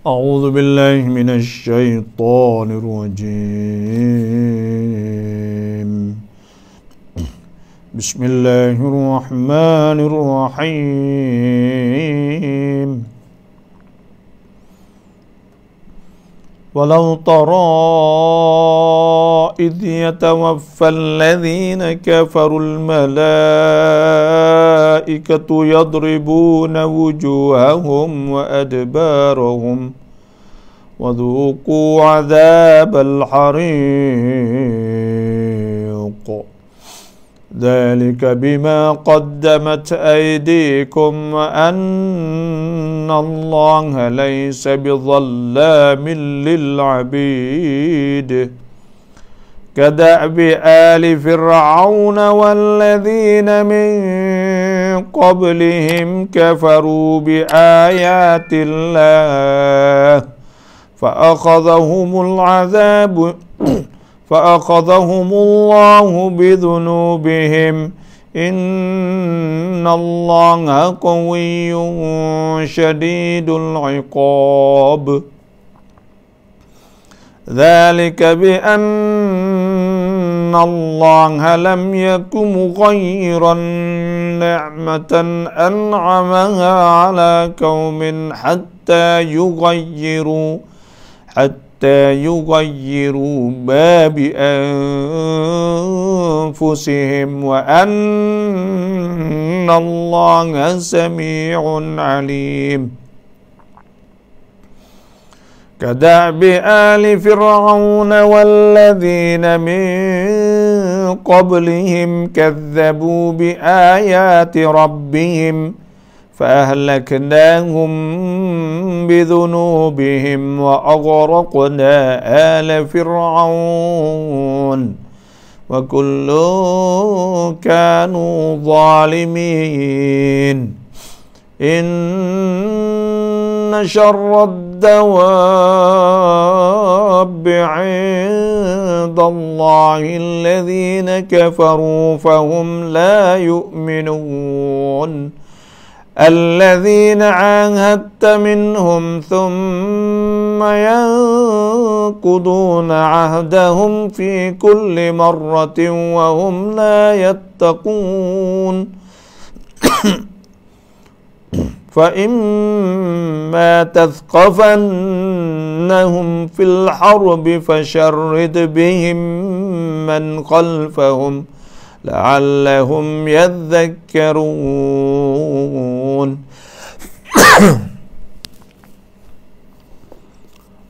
أعوذ بالله من الشيطان الرجيم. بسم الله الرحمن الرحيم. ولو ترى إذ يتوفى الذين كفروا الملائكة يضربون وجوههم وأدبارهم وذوقوا عذاب الحريق ذلك بما قدمت أيديكم وأن الله ليس بظلام للعبيد كدأب آل فرعون والذين من قبلهم كفروا بآيات الله فأخذهم الله بذنوبهم إن الله قوي شديد العقاب ذلك بأن الله لم يكن مغيرا نعمة أنعمها على قوم حتى يغيروا ما بأنفسهم وأن الله سميع عليم كدأب آل فرعون والذين من قبلهم كذبوا بآيات ربهم فأهلكناهم بذنوبهم وأغرقنا آل فرعون وكل كانوا ظالمين إن شر الدواب عند الله الذين كفروا فهم لا يؤمنون الذين عاهدت منهم ثم ينقضون عهدهم في كل مرة وهم لا يتقون فإما تثقفنهم في الحرب فشرد بهم من خلفهم لعلهم يذكرون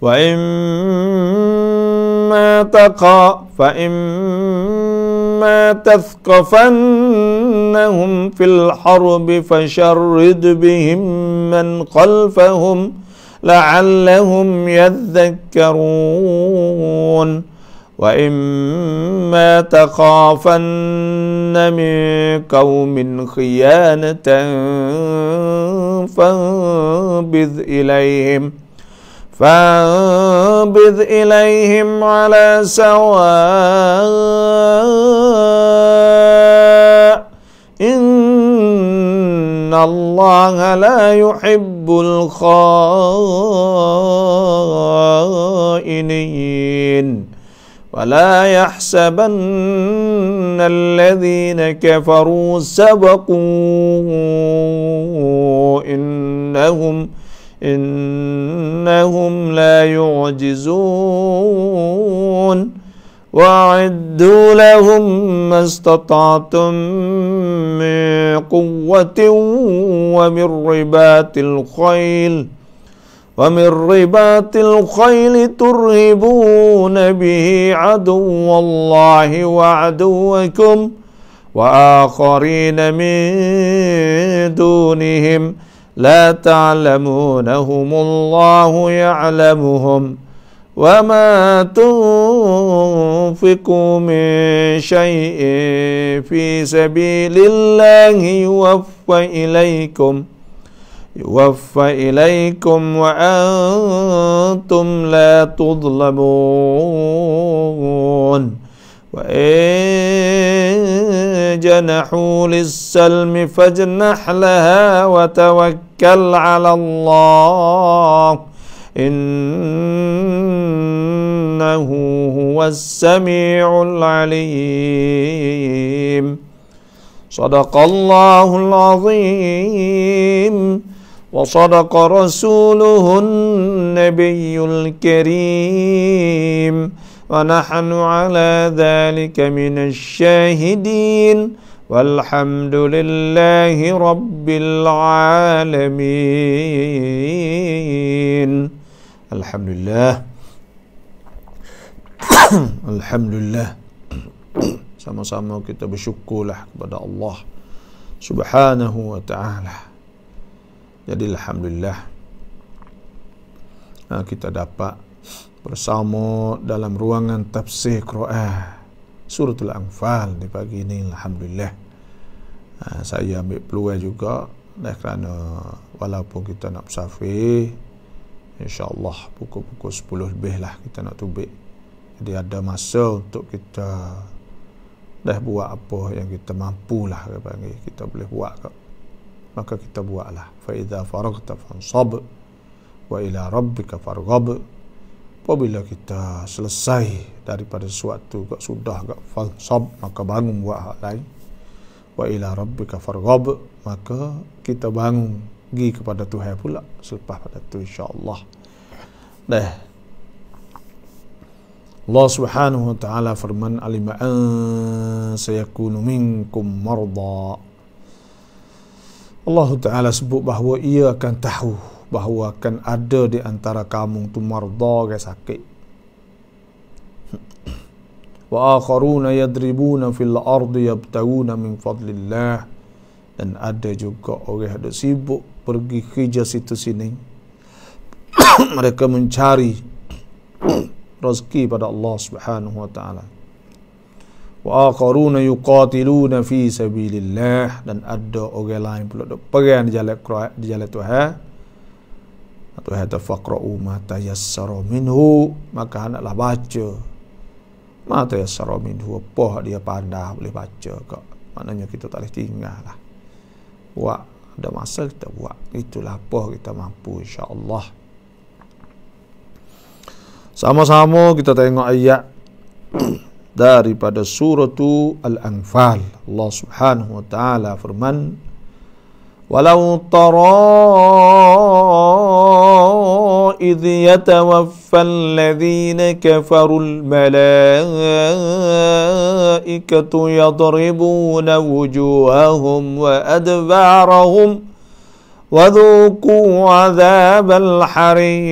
فإما تثقفنهم في الحرب فشرد بهم من خلفهم لعلهم يذكرون وإما تخافن من قوم خيانة فانبذ إليهم على سواء إن الله لا يحب الخائنين ولا يحسبن الذين كفروا سبقوا إنهم لا يعجزون وأعدوا لهم ما استطعتم من قوة ومن رباط الخيل ترهبون به عدو الله وعدوكم وآخرين من دونهم لا تعلمونهم الله يعلمهم وما تنفقوا من شيء في سبيل الله يوفى إليكم وأنتم لا تظلمون وإن جنحوا للسلم فاجنح لها وتوكل على الله innahu huwas sami'ul alim. Sadaqallahul azim wa sadaqa rasuluhun nabiyyul karim wa nahnu ala dhalika minasy syahidin walhamdulillahi rabbil alamin. Alhamdulillah. Alhamdulillah. Sama-sama kita bersyukurlah kepada Allah Subhanahu wa ta'ala. Jadi alhamdulillah kita dapat bersama dalam ruangan tafsir Quran Suratul Anfal di pagi ini. Alhamdulillah. Saya ambil peluang juga kerana walaupun kita nak bersafir, insya-Allah pukul 10 lebih lah kita nak tubik. Jadi ada masa untuk kita dah buat apa yang kita mampu lah, kita boleh buat ke, maka kita buatlah. Fa idza faragta fansab wa ila rabbika farghab. Apabila kita selesai daripada sesuatu ke sudah ke fansab, maka bangun buat hal lain. Wa ila rabbika farghab, maka kita bangun pergi kepada Tuhan pula selepas pada tu, insya-Allah. Dah Allah Subhanahu wa ta'ala firman, alima an sayakunu minkum marda. Allah Ta'ala sebut bahawa ia akan tahu bahawa akan ada di antara kamu tu marda, yang sakit. Wa akharuna yadribuna fil ardi yabtaguna min fadlillah. Dan ada juga orang yang sibuk pergi kerja situ sini. Mereka mencari rezeki pada Allah Subhanahu wa ta'ala. Wa akharuna yuqatiluna fi sabilillah. Dan ada orang lain pula duk perang di jalan Tuhan. Tuhan tafaqra'u ma tayassara minhu, maka hendaklah baca ma tayassara minhu, apa dia pandai boleh baca ke. Maknanya kita tak boleh tinggal lah, buat ada masa kita buat, itulah apa kita mampu, insya-Allah. Sama-sama kita tengok ayat daripada suratu Al-Anfal. Allah Subhanahu wa ta'ala firman, walau tara idh yatawaffal ladhina kafarul malaikatu yadribuna wujuhahum wa adbarahum وَذُوقُوا عَذَابَ الْحَرِيقِ.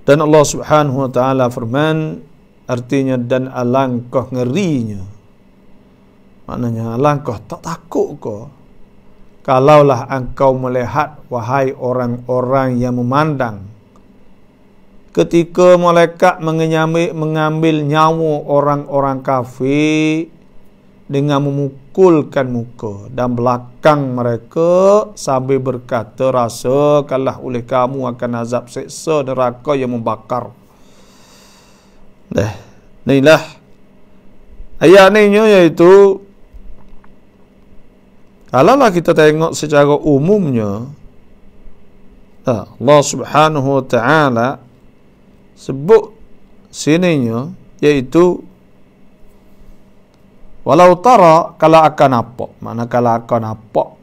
Dan Allah Subhanahu wa ta'ala firman, artinya dan alangkah ngerinya, maknanya alangkah tak takut kau kalaulah engkau melihat, wahai orang-orang yang memandang, ketika malaikat mengambil nyawa orang-orang kafir dengan memukulkan muka dan belakang mereka sambil berkata, rasakanlah oleh kamu akan azab seksa neraka yang membakar. Inilah ayat ni iaitu, kalaulah kita tengok secara umumnya, Allah Subhanahu wa ta'ala sebut sininya iaitu walau tara, kalau akan nampak. Mana kalau akan nampak,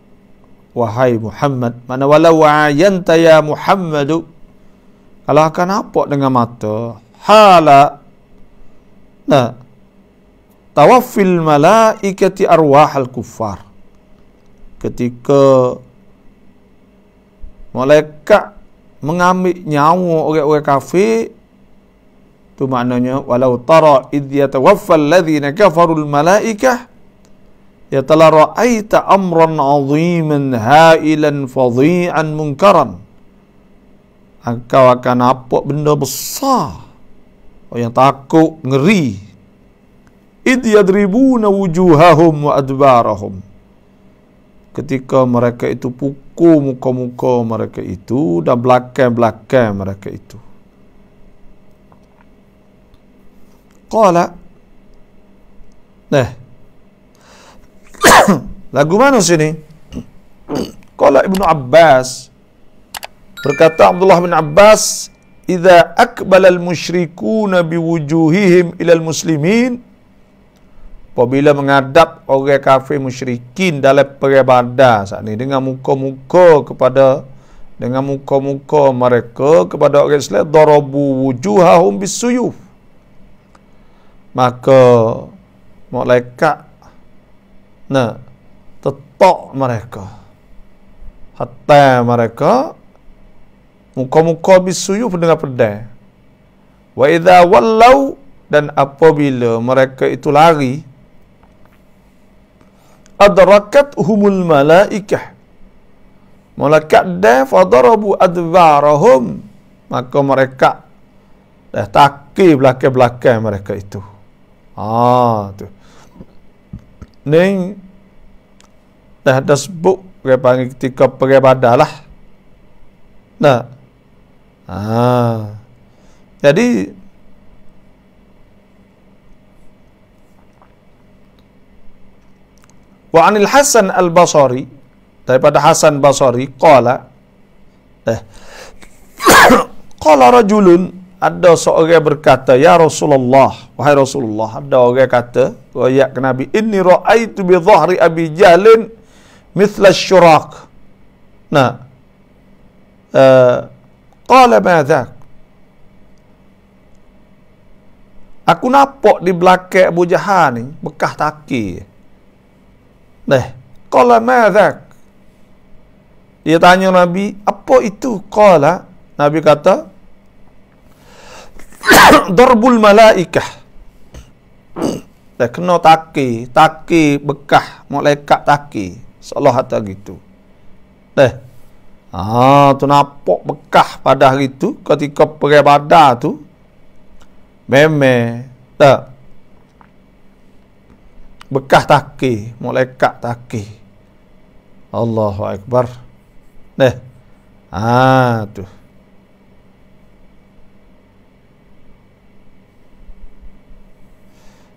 wahai Muhammad. Mana walau ayanta ya Muhammadu, kalau akan nampak dengan mata, hala tawaffil malaikati arwahal kuffar, ketika malaikat mengambil nyawa orang-orang kafir. Itu maknanya walau tara idh yatawaffal ladzina kafarul malaikah yatala ra'aita amran 'aziman hailan fadhi'an munkaran. Engkau akan nampak benda besar yang takut, ngeri. Idh yadribuna wujuhahum wa adbarahum, ketika mereka itu pukul muka-muka mereka itu dan belakang-belakang mereka itu. Qala, lagu mana sini? Qala Ibnu Abbas, berkata Abdullah bin Abbas, "Idza aqbala al-musyrikuuna biwujuhihim ila al-muslimin," apabila menghadap orang kafir musyrikin dalam beribadah saat ini dengan muka-muka mereka kepada orang Islam, darabu wujuhahum bisuyuf, maka malaikat tetok mereka hatta mereka muka-muka bisuyuf dengan pedang. Wa idza wallau, dan apabila mereka itu lari, adrakat humul malaikah, malaikat dah fadarabu adbarahum, maka mereka dah takir belakang-belakang mereka itu. Tu ni dah ada sebut dia panggil ketika beribadah lah. Jadi wa anil Hasan al-Basri, daripada Hasan Basri, qala qala rajulun, ada seorang berkata, ya Rasulullah, wahai Rasulullah, ada orang kata ayat ke Nabi, inni ra'aitu bi dhahri Abi Jahlin mithla syuraq. Qala madza, aku nampak di belakang Abu Jahal ni bekas taki. Qala madza, dia tanya Nabi, apa itu? Qala, Nabi kata, darbul malaikah, dah kena taki bekas malaikat taki, seolah kata gitu. Tu nampak bekas pada hari tu ketika beribadah tu, memang bekas taki, malaikat taki. Allahu Akbar. Tu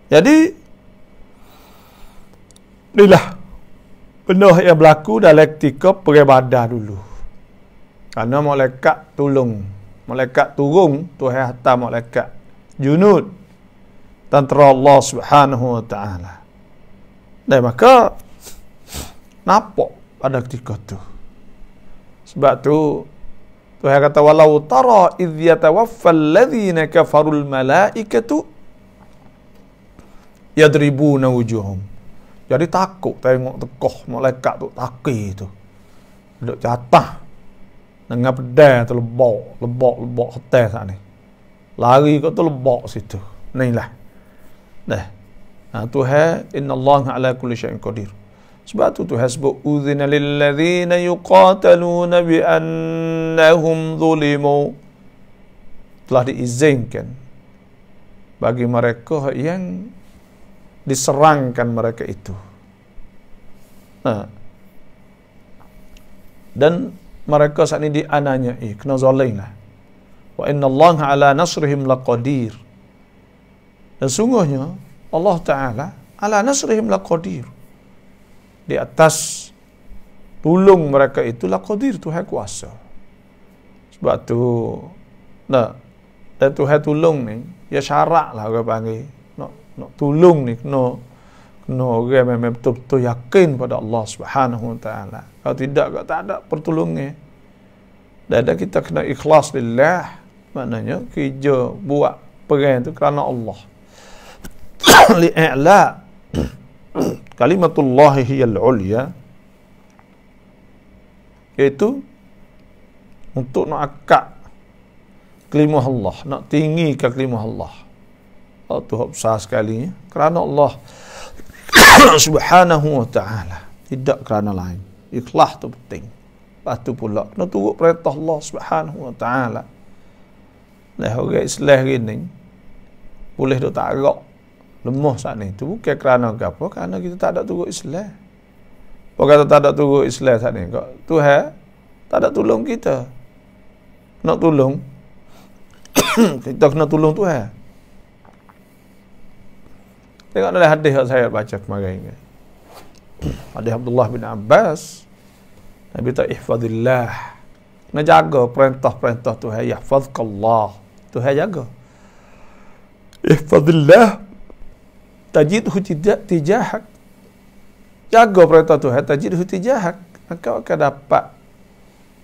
jadi inilah benda yang berlaku dalam ketika beribadah dulu. Kerana malaikat turun, Tuhan hantar malaikat junud, tentera Allah Subhanahu wa taala. Dan maka nampak pada ketika tu. Sebab tu Tuhan kata, walau tara idh yatawaffal ladzina kafarul malaikatu yadribuna wujuhum. Jadi takut tengok tekoh malaikat tu taki tu. Duduk jatah dengan pedang tu lebok hotel saat ni. Lari kat tu lebok situ. Inilah. Tuhan, innallaha ala kulli syai'in qadir. Sebab tu Tuhan sebut, udzina lil ladzina yuqataluna bi annahum zulimu, telah diizinkan bagi mereka yang diserangkan mereka itu. Dan mereka saat ini dianiayai, kena zalim lah. Wa innallaha ala nasrihim laqadir. Dan sungguhnya Allah Ta'ala ala nasrihim laqadir, di atas tolong mereka itu laqadir, Tuhan kuasa. Sebab tu dan Tuhan tolong ni, ya syarat lah orang panggil nak tolong ni, kena orang memang betul-betul yakin pada Allah Subhanahu wa taala. Kalau tidak, kalau tak ada pertolongan. Dan kita kena ikhlas lillah, maknanya kerja buat perang tu kerana Allah. Li'a'la kalimatullahi hiyal ulya, iaitu untuk nak akak kalimah Allah, nak tinggikan kalimah Allah. Tu besar sekali, kerana Allah Subhanahu wa taala, tidak kerana lain. Ikhlas tu penting. Lepas tu pula kena turut perintah Allah Subhanahu wa taala. Orang Islam ni boleh duk tak agak lemah saat ni, tu bukan kerana apa, kerana kita tak ada turut Islam. Orang kata tak ada turut Islam saat ni, Tuhan tak ada tolong kita. Nak tolong kita kena tolong Tuhan. Tengok dalam hadis yang saya baca kemarin. Hadis Abdullah bin Abbas Nabi tak ihfazillah. Nak jaga perintah-perintah Tuhan, yahfazkallah. Tuhan jaga. Ihfazillah tajidhu tijahak. Jaga perintah Tuhan, tajidhu tijahak. Maka akan dapat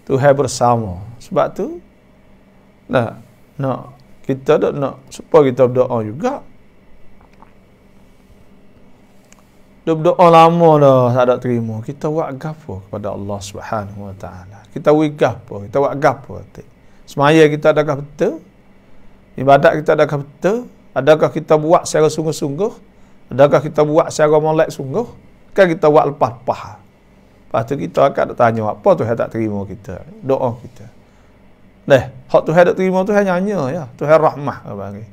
Tuhan bersama. Sebab tu nak kita nak supaya kita berdoa juga. Dah berdoa lama dah tak ada terima. Kita buat gapo kepada Allah Subhanahu Wa Taala. Kita buat gapo? Kita buat gapo? Semaya kita adakah betul? Ibadat kita adakah betul? Adakah kita buat secara sungguh-sungguh? Adakah kita buat secara molek sungguh? Kan kita buat lepas-lepas. Lepas tu kita akan tanya apa Tuhan tak terima kita, doa kita. Hak Tuhan tak terima Tuhan nyanyi ya. Tuhan rahmah bagi.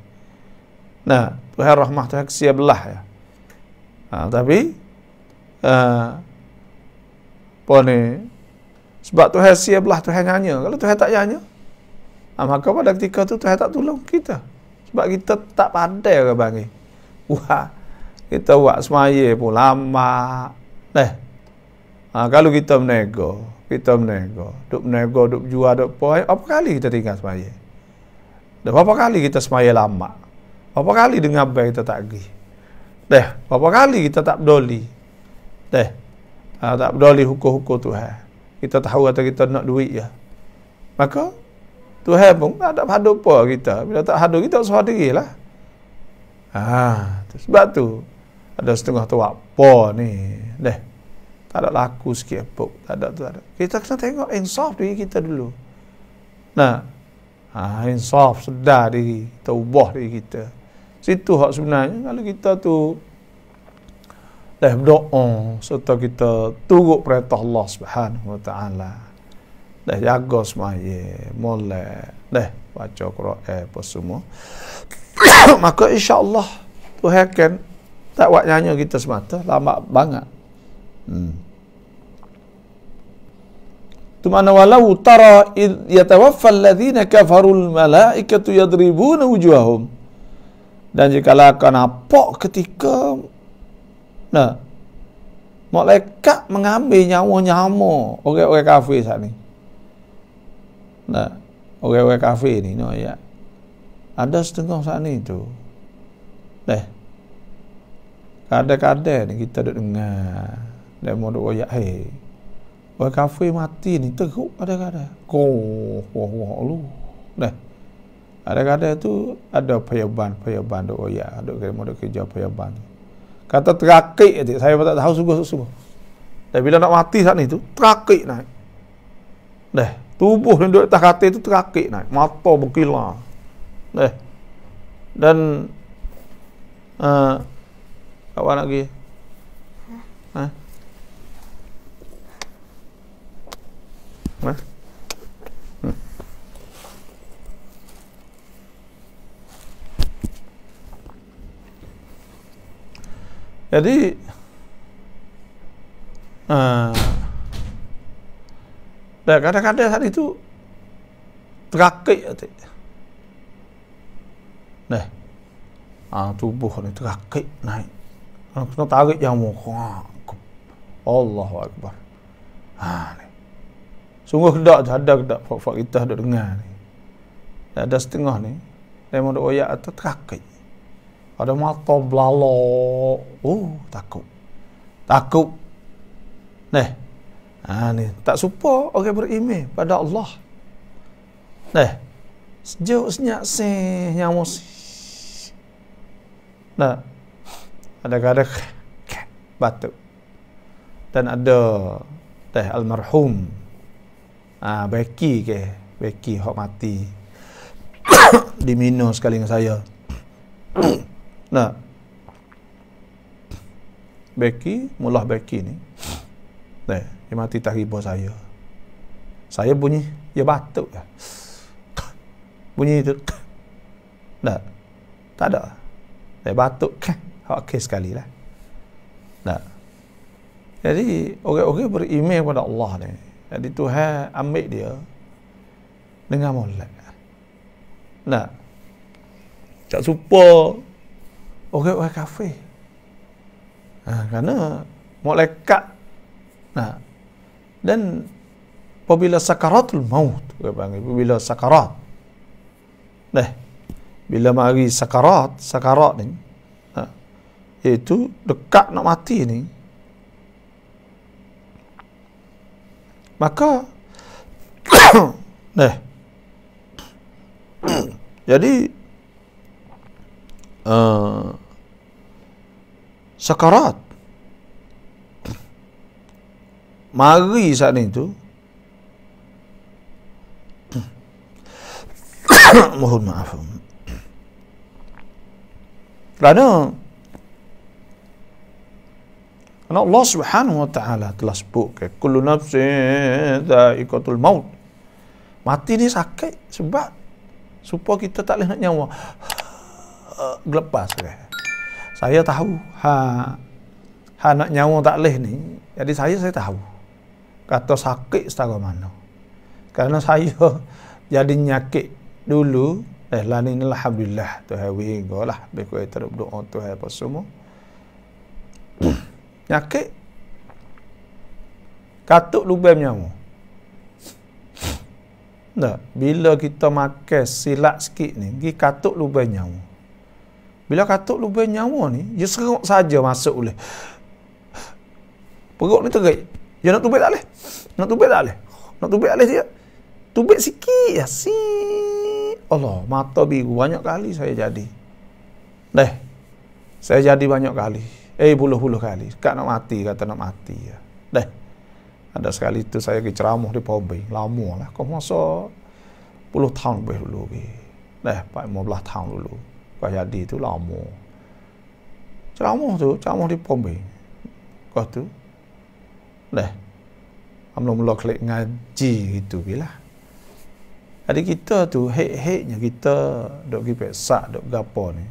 Tuhan rahmah Tuhan kesia belah ya. Tapi apa ni? Sebab Tuhan sia belah Tuhan nyanyi. Kalau Tuhan tak nyanyi, maka pada ketika tu Tuhan tak tolong kita. Sebab kita tak pandai ke bagi. Wah, kita buat semaya pun lama. Kalau kita menego, duk jual, duk poin, apa kali kita tinggal semaya? Berapa kali kita semaya lama? Berapa kali dengar baik kita tak pergi? Berapa kali kita tak peduli? Tak peduli hukum-hukum Tuhan. Kita tahu kata kita nak duit ya. Maka Tuhan pun tak hadu apa kita. Bila tak hadu kita usah dirilah. Sebab tu ada setengah tu apa ni. Tak ada laku sikit pun. Tak ada. Kita kena tengok insaf diri kita dulu. Insaf sedar diri, kita ubah diri kita. Situ hak sebenarnya kalau kita tu berdoa serta kita turut perintah Allah Subhanahu Wa Taala. Jaga semaya, molek, baca Quran apa semua. Maka insya-Allah Tuhan akan tak buat nyanyi kita semata, lama banget. Tu mana walau tara yatawaffa alladhina kafarul malaikatu yadribuna wujuhahum. Dan jikalau akan nampak ketika malaikat mengambil nyawa-nyawa orang-orang kafir saat ni. Orang-orang kafir ni ya. Ada setengah saat ni tu. Kadang-kadang ni kita duk dengar demo duk royak orang kafir mati ni teruk kadang-kadang. Lu. Kadang-kadang tu ada payaban duk royak, duk kerja payaban. Kata terakik adik, saya tak tahu sungguh-sungguh. Dan bila nak mati saat ni tu, terakik naik. Tubuh yang duduk atas katil tu terakik naik. Mata berkilar. Dan apa nak pergi? Jadi kadang-kadang saat itu terakik adik. Tubuh ni terakik naik. Kena tarik yang muka. Allahu Akbar. Ni. Sungguh kedak ada kedak fak kita duk dengar ni. Ada setengah ni demo duk oyak atau terakik. Ada mata belalok. Takut. Ni tak supa orang beriman pada Allah. Sejuk senyap nyawa. Ada batuk. Dan ada almarhum Becky hok mati diminum sekali dengan saya. Mullah Becky ni dia mati tak riba saya. Saya bunyi dia batuk ya. Bunyi itu tak ada. Dia batuk okey sekali lah. Jadi orang-orang beriman kepada Allah ni, jadi Tuhan ambil dia dengan molek. Tak supa orang-orang kafir. Kerana malaikat dan apabila sakaratul maut, apabila sakarat. Bila mari sakarat ni, iaitu dekat nak mati ni, maka jadi sakarat mari saat ni tu mohon maaf, kerana Allah Subhanahu wa taala telah sebut ke kullu nafsin dha'iqatul maut. Mati ni sakit sebab supaya kita tak boleh nak nyawa gelepas ke. Saya tahu nak nyawa tak boleh ni. Jadi saya tahu kata sakit setara mana. Kerana saya jadi nyakit dulu, lah ni alhamdulillah Tuhan wigolah beku terus doa Tuhan apa semua. Nyakit katuk lubang nyawa. Bila kita makan silap sikit ni, pergi katuk lubang nyawa. Bila katuk lubang nyawa ni, dia serok saja masuk boleh. Perut ni terik. Dia nak tubik tak boleh. Nak tubik tak boleh dia. Tubik sikit ya. Allah, mata biru banyak kali saya jadi. Saya jadi banyak kali. Puluh-puluh kali. Kak nak mati, kata nak mati ya. Ada sekali tu saya pergi ceramah di Pombeng. Lama lah. Kau masa 10 tahun lebih dulu. 15 tahun dulu. Kau jadi tu lama. Ceramah di Pombeng. Kau tu. Mula-mula klik ngaji gitu bila. Jadi kita tu hek-heknya kita duk pergi peksak, duk gapo ni.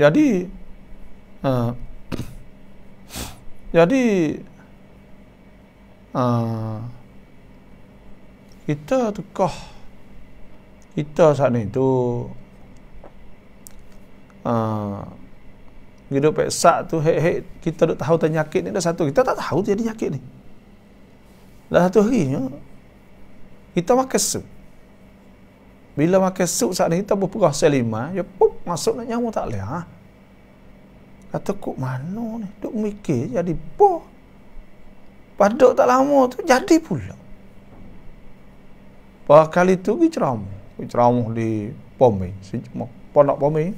Jadi kita tukah kita saat ni tu hidup peksak tu hek kita duk tahu penyakit ni dah satu, kita tak tahu jadi penyakit ni. Dah satu hari kita makan sup. Bila makan sup saat ni kita berperah selima, ya pop masuk nak nyawa tak boleh. Kata kok mana ni? Duk mikir jadi po. Paduk tak lama tu jadi pula. Pada kali tu pergi ceramah di Pombeng, pondok Pombeng.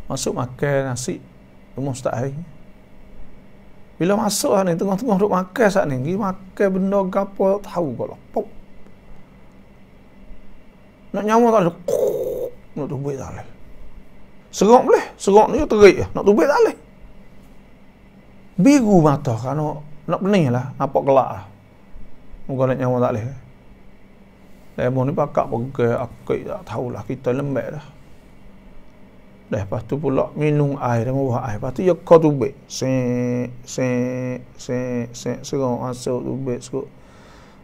Masuk makan nasi rumah Ustaz hari. Bila masuk ni tengah-tengah duk makan saat ni, pergi makan benda gapo tahu kok lah. Pop. Nak nyawa tak ada. Nak tubik tak boleh. Serok ni terik nak tubik tak boleh. Biru mata kerana nak pening lah, nampak gelap lah. Muka nak nyawa tak boleh. Lemon ni pakak pergi akik tak tahulah, kita lembek dah. Lepas tu pula minum air, dia buah air. Lepas tu ya kau tubik. Serok masuk tubik serok.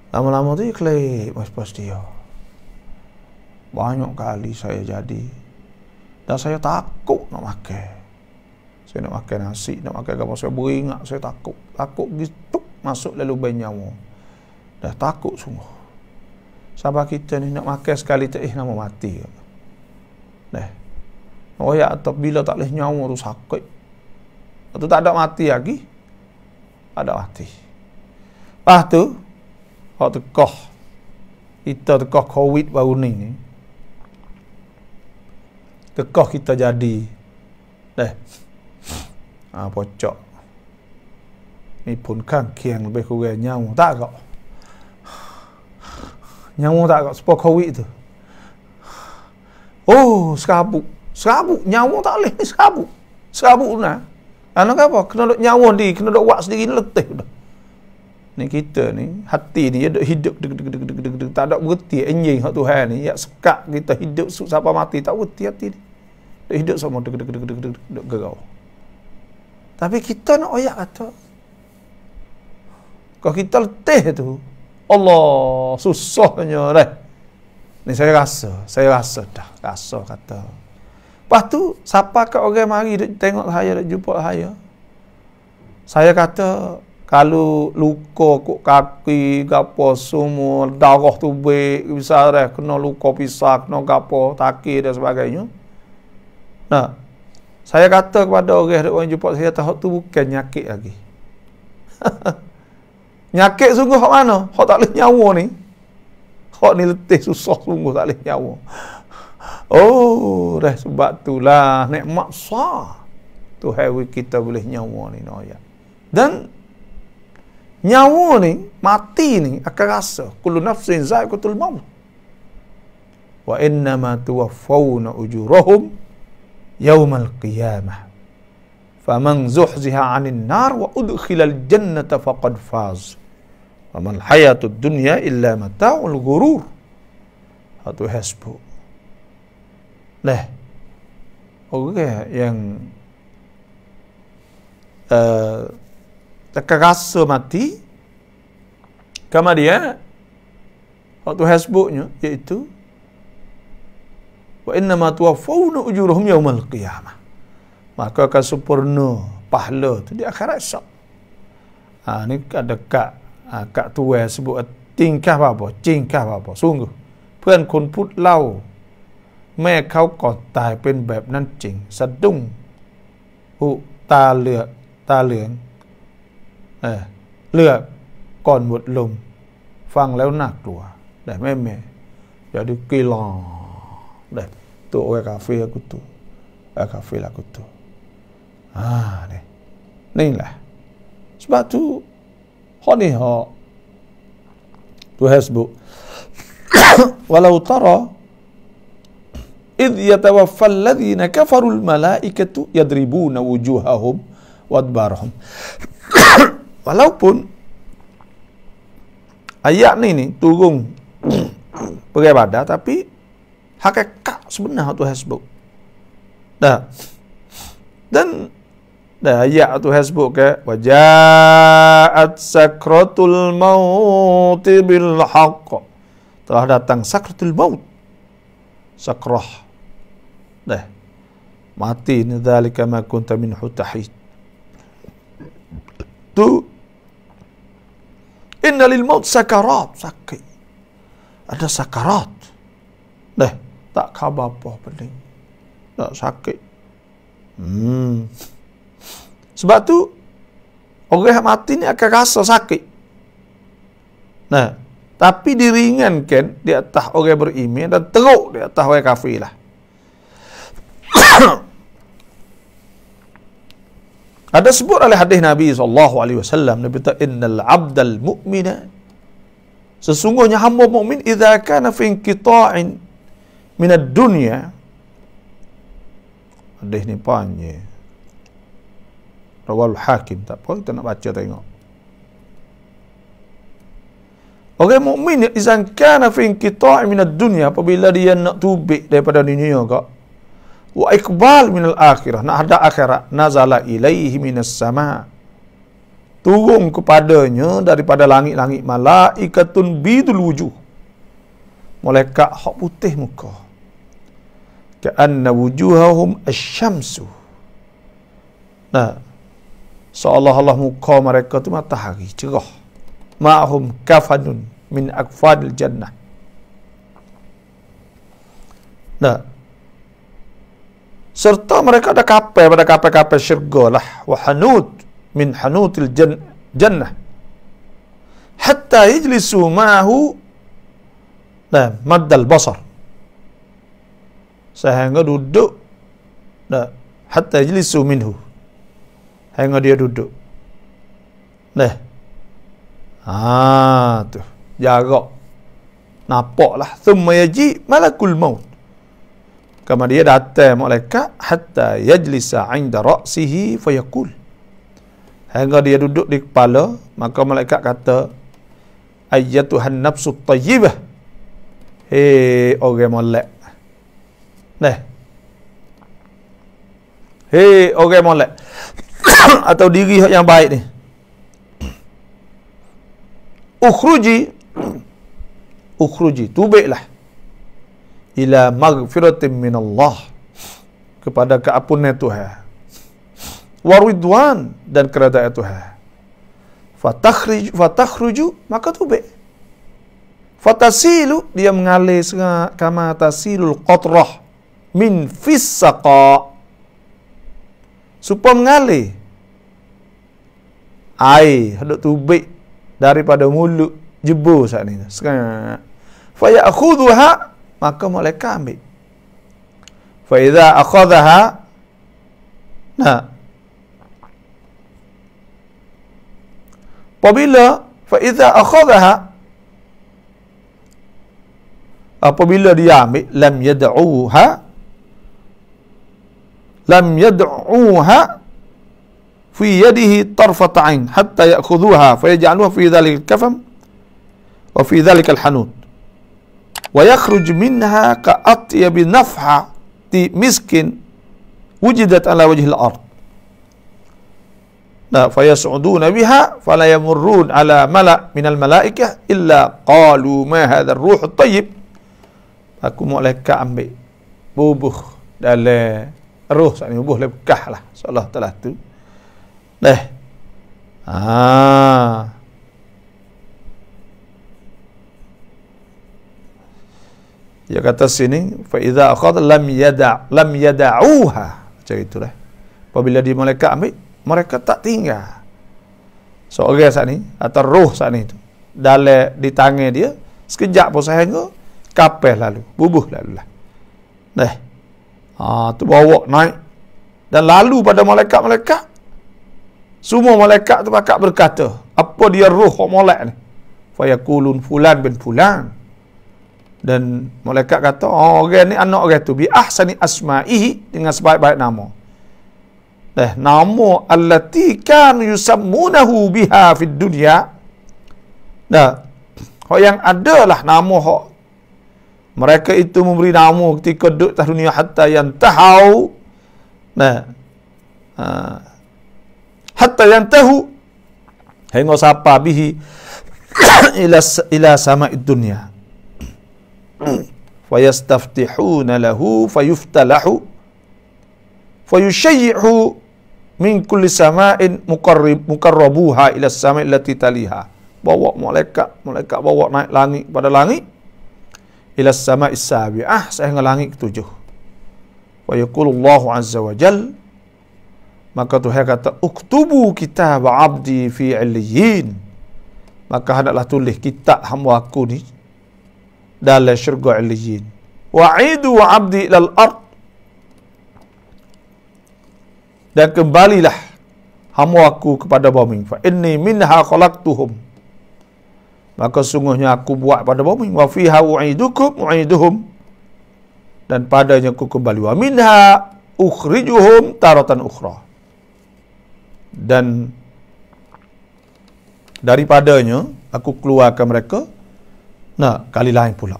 Lama-lama tu dia klik pas dia. Banyak kali saya jadi. Dan saya takut nak makan. Saya nak makan nasi, nak makan apa, saya beringat, saya takut. Takut gitu masuk lalu nyawa. Dah takut sungguh. Sampai kita ni nak makan sekali tak nama mati. Ya atau bila tak boleh nyawa tu sakit. Atau tak ada mati lagi. Ada mati. Lepas tu kita tekah COVID baru ni. Tekah kita jadi pocok ni pun kan kiang lebih kurang nyawa tak kok sebab COVID tu. Serabut nyawa tak boleh ni serabut nah. Anak apa kena duk nyawa kena duk buat sendiri letih dah. Ni kita ni hati ni dia hidup tak ada berhenti enjing hak Tuhan ni ya sekat kita hidup sampai mati tak berhenti hati ni. Dia hidup sama duk gerau. Tapi kita nak oyak kata kalau kita letih tu Allah susahnya dah. Ni saya rasa dah kata. Lepas tu siapa kat orang mari duk tengok saya, duk jumpa saya. Saya kata Kalau luka kok kaki, gapo semua, darah tubik, bisa dah kena luka pisah, kena gapo, taki dan sebagainya. Nah, saya kata kepada orang jumpa saya, tahu tu bukan nyakit lagi. Nyakit sungguh hak mana? Hak tak boleh nyawa ni. Hak ni letih susah sungguh tak boleh nyawa. Oh, dah sebab itulah nikmat besar. Tuhan kita boleh nyawa ni noya. Dan nyawa ni, mati ni akan rasa kullu nafsin za'iqatul maut. Wa innama tuwaffawna ujurahum yaumal qiyamah. Faman zuhziha 'anil nar wa udkhilal jannata faqad faz. Wa mal hayatud dunya illa mata'ul ghurur. Atau hasbu. Nah, orang yang tak rasa mati, kemudian waktu hasbuknya iaitu wa innama tuwaffawna ujurahum yaumal qiyamah, maka akan sempurna pahala tu di akhirat esok. Ni ada kak tua sebut tingkah apa cingkah apa sungguh เพื่อนคนพูดเล่าแม่เขาก่อนตายเป็นแบบนั้นจริงสะดุ้งหูตาเหลืองเลือกก่อนหมดลมฟังแล้วน่ากลัวแต่แม่jadi gila deh tu orang kafir aku tu kafir aku tu ni lah sebab tu hak ni hak tu hasbuk walau tara idh yatawaffal ladhina kafarul malaikatu yadribuna wujuhahum wadbarahum. Walaupun ayat ni turun pergi pada, tapi hakikat sebenar tu hasbuk. Dan ayat tu hasbuk ke waja'at sakratul maut bil haqq. Telah datang sakratul maut. Sakrah. Mati ni dzalika ma kunta minhu tahid. Tu inna lil maut sakarat, sakit. Ada sakarat. Tak khabar apa pening. Tak sakit. Sebab tu orang yang mati ni akan rasa sakit. Tapi diringankan di atas orang beriman dan teruk di atas orang kafir lah. Ada sebut oleh hadis Nabi SAW, Nabi kata innal abdal mu'mina, sesungguhnya hamba mukmin idza kana fi inqita'in min ad-dunya. Hadis ni panjang. Rawal Hakim, tak apa kita nak baca tengok. Orang mukmin idza kana fi inqita'in min ad-dunya, apabila dia nak tubik daripada dunia kak, wa iqbal minal akhirah, nak hadap akhirat, nazala ilaihi minas sama, turun kepadanya daripada langit-langit malaikatun bidul wujuh, malaikat hak putih muka, ka'anna wujuhahum asyamsu. Seolah-olah muka mereka tu matahari cerah, ma'hum kafanun min akfadil jannah. Serta mereka ada kapal pada kapal-kapal syurga lah, wa hanut min hanutil jannah, hatta yajlisu ma'ahu maddal basar, sehingga duduk hatta yajlisu minhu, hingga dia duduk. Tu jarak nampaklah. Thumma yaji malakul maut, kemudian dia datang malaikat hatta yajlisa 'inda ra'sihi fayaqul, hingga dia duduk di kepala, maka malaikat kata ayyatuhan nafsut tayyibah, hei orang molek, hei orang molek atau diri yang baik ni, ukhruji tubiklah ila maghfiratin minallah, kepada keampunan Tuhan, wa ridwan, dan keredaan Tuhan, fatakhruju, maka tubik. Fatasilu, dia mengalir kama tasilul qatrah min fis saqa, supaya mengalir air hendak tubik daripada mulut jebur saat ni. Fa ya'khudhuha, maka malaikat ambil. Fa idza akhadhaha, nah, apabila dia ambil, lam yad'uha fi yadihi tarfat 'ain hatta ya'khudhuha fa yaj'aluha fi dhalika al-kafam wa fi dhalika al-hanud wa yakhruj minha ka atyabi nafhati miskin wujidat ala wajhi al-ard. Fayas'uduna biha fala yamurrun ala mala' minal malaikah illa qalu ma hadha ar-ruh at-tayyib. Aku malaikat ambil bubuh dalam roh sani, bubuh lekah lah Allah Taala tu. Dia kata sini fa idza akhadha lam yada'uha, macam itulah. Apabila dia malaikat ambil, mereka tak tinggal seorang saat ni atau roh saat ni tu dalam di tangan dia, sekejap pun sehingga kapal lalu, bubuh lalu lah. Tu bawa naik dan lalu pada malaikat-malaikat. Semua malaikat tu pakak berkata, apa dia roh molek ni? Fayaqulun fulan bin fulan. Dan malaikat kata, orang ni anak orang tu bi ahsani asma'ihi, dengan sebaik-baik nama. Nama allati kan yusammunahu biha fid dunya. Hak yang adalah nama hak mereka itu memberi nama ketika duduk atas dunia, hatta yantahau, hatta yantahu, hingga sapa bihi ila sama'id dunya fayastaftihuna lahu fayuftalahu fayushayyi'u min kulli sama'in muqarrabuha ila sama'il lati taliha. Bawa malaikat bawa naik langit pada langit ila sama'is sabi'ah, sehingga langit ketujuh. Wa yaqulullahu azza wa jal, maka Tuhan kata, uktubu kitab abdi fi 'illiyyin, maka hendaklah tulis kitab hamba aku ni dalam syurga 'illiyyin. Wa'idu abdi ilal ard, dan kembalilah hamba aku kepada bumi. Fa inni minha khalaqtuhum, maka sungguhnya aku buat pada bumi. Wa fiha u'iduhum, dan padanya aku kembali. Wa minha ukhrijuhum taratan ukhra, dan daripadanya aku keluarkan mereka kali lain pula.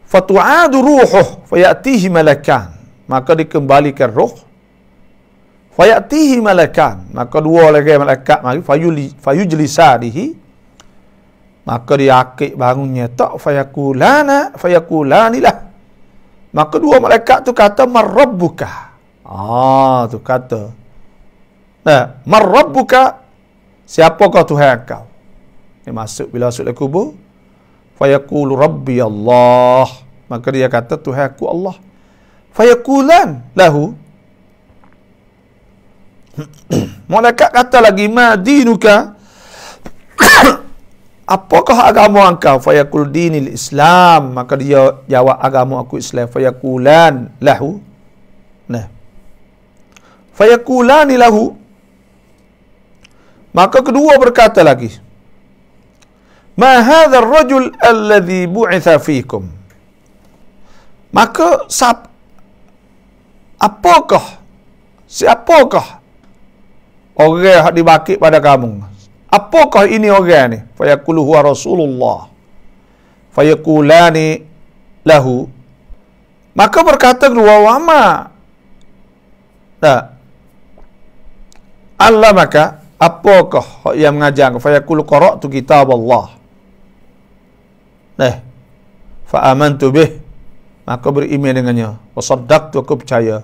Fatu'adu ruhuh fayatihi malakan, maka dikembalikan roh. Fayatihi malakan, maka dua lagi malaikat mari fayujlisanihi, maka dia akik bangunnya tak, fayakulanilah, maka dua malaikat tu kata marrabbuka. Tu kata marrabbuka, siapakah Tuhan kau? Dia masuk, bila masuk ke kubur, fayaqulu rabbi Allah, maka dia kata Tuhan aku Allah. Fayakulan lahu, malaikat kata lagi, ma dinuka, apakah agama engkau? Fayaqul dinil Islam, maka dia jawab agama aku Islam. Fayakulan lahu, fayakulani lahu, maka kedua berkata lagi, ma hadzal rajul alladhi bu'itha fikum, maka siapakah orang yang dibakit pada kamu? Apakah ini orang ni? Fayaqulu huwa Rasulullah. Fayakulani lahu, maka berkata kedua, wama Allah, maka apakah yang mengajar? Fayaqulu qara'tu kitab Allah. Fa amantu bih, maka beriman dengannya. Wa saddaqtu, aku percaya.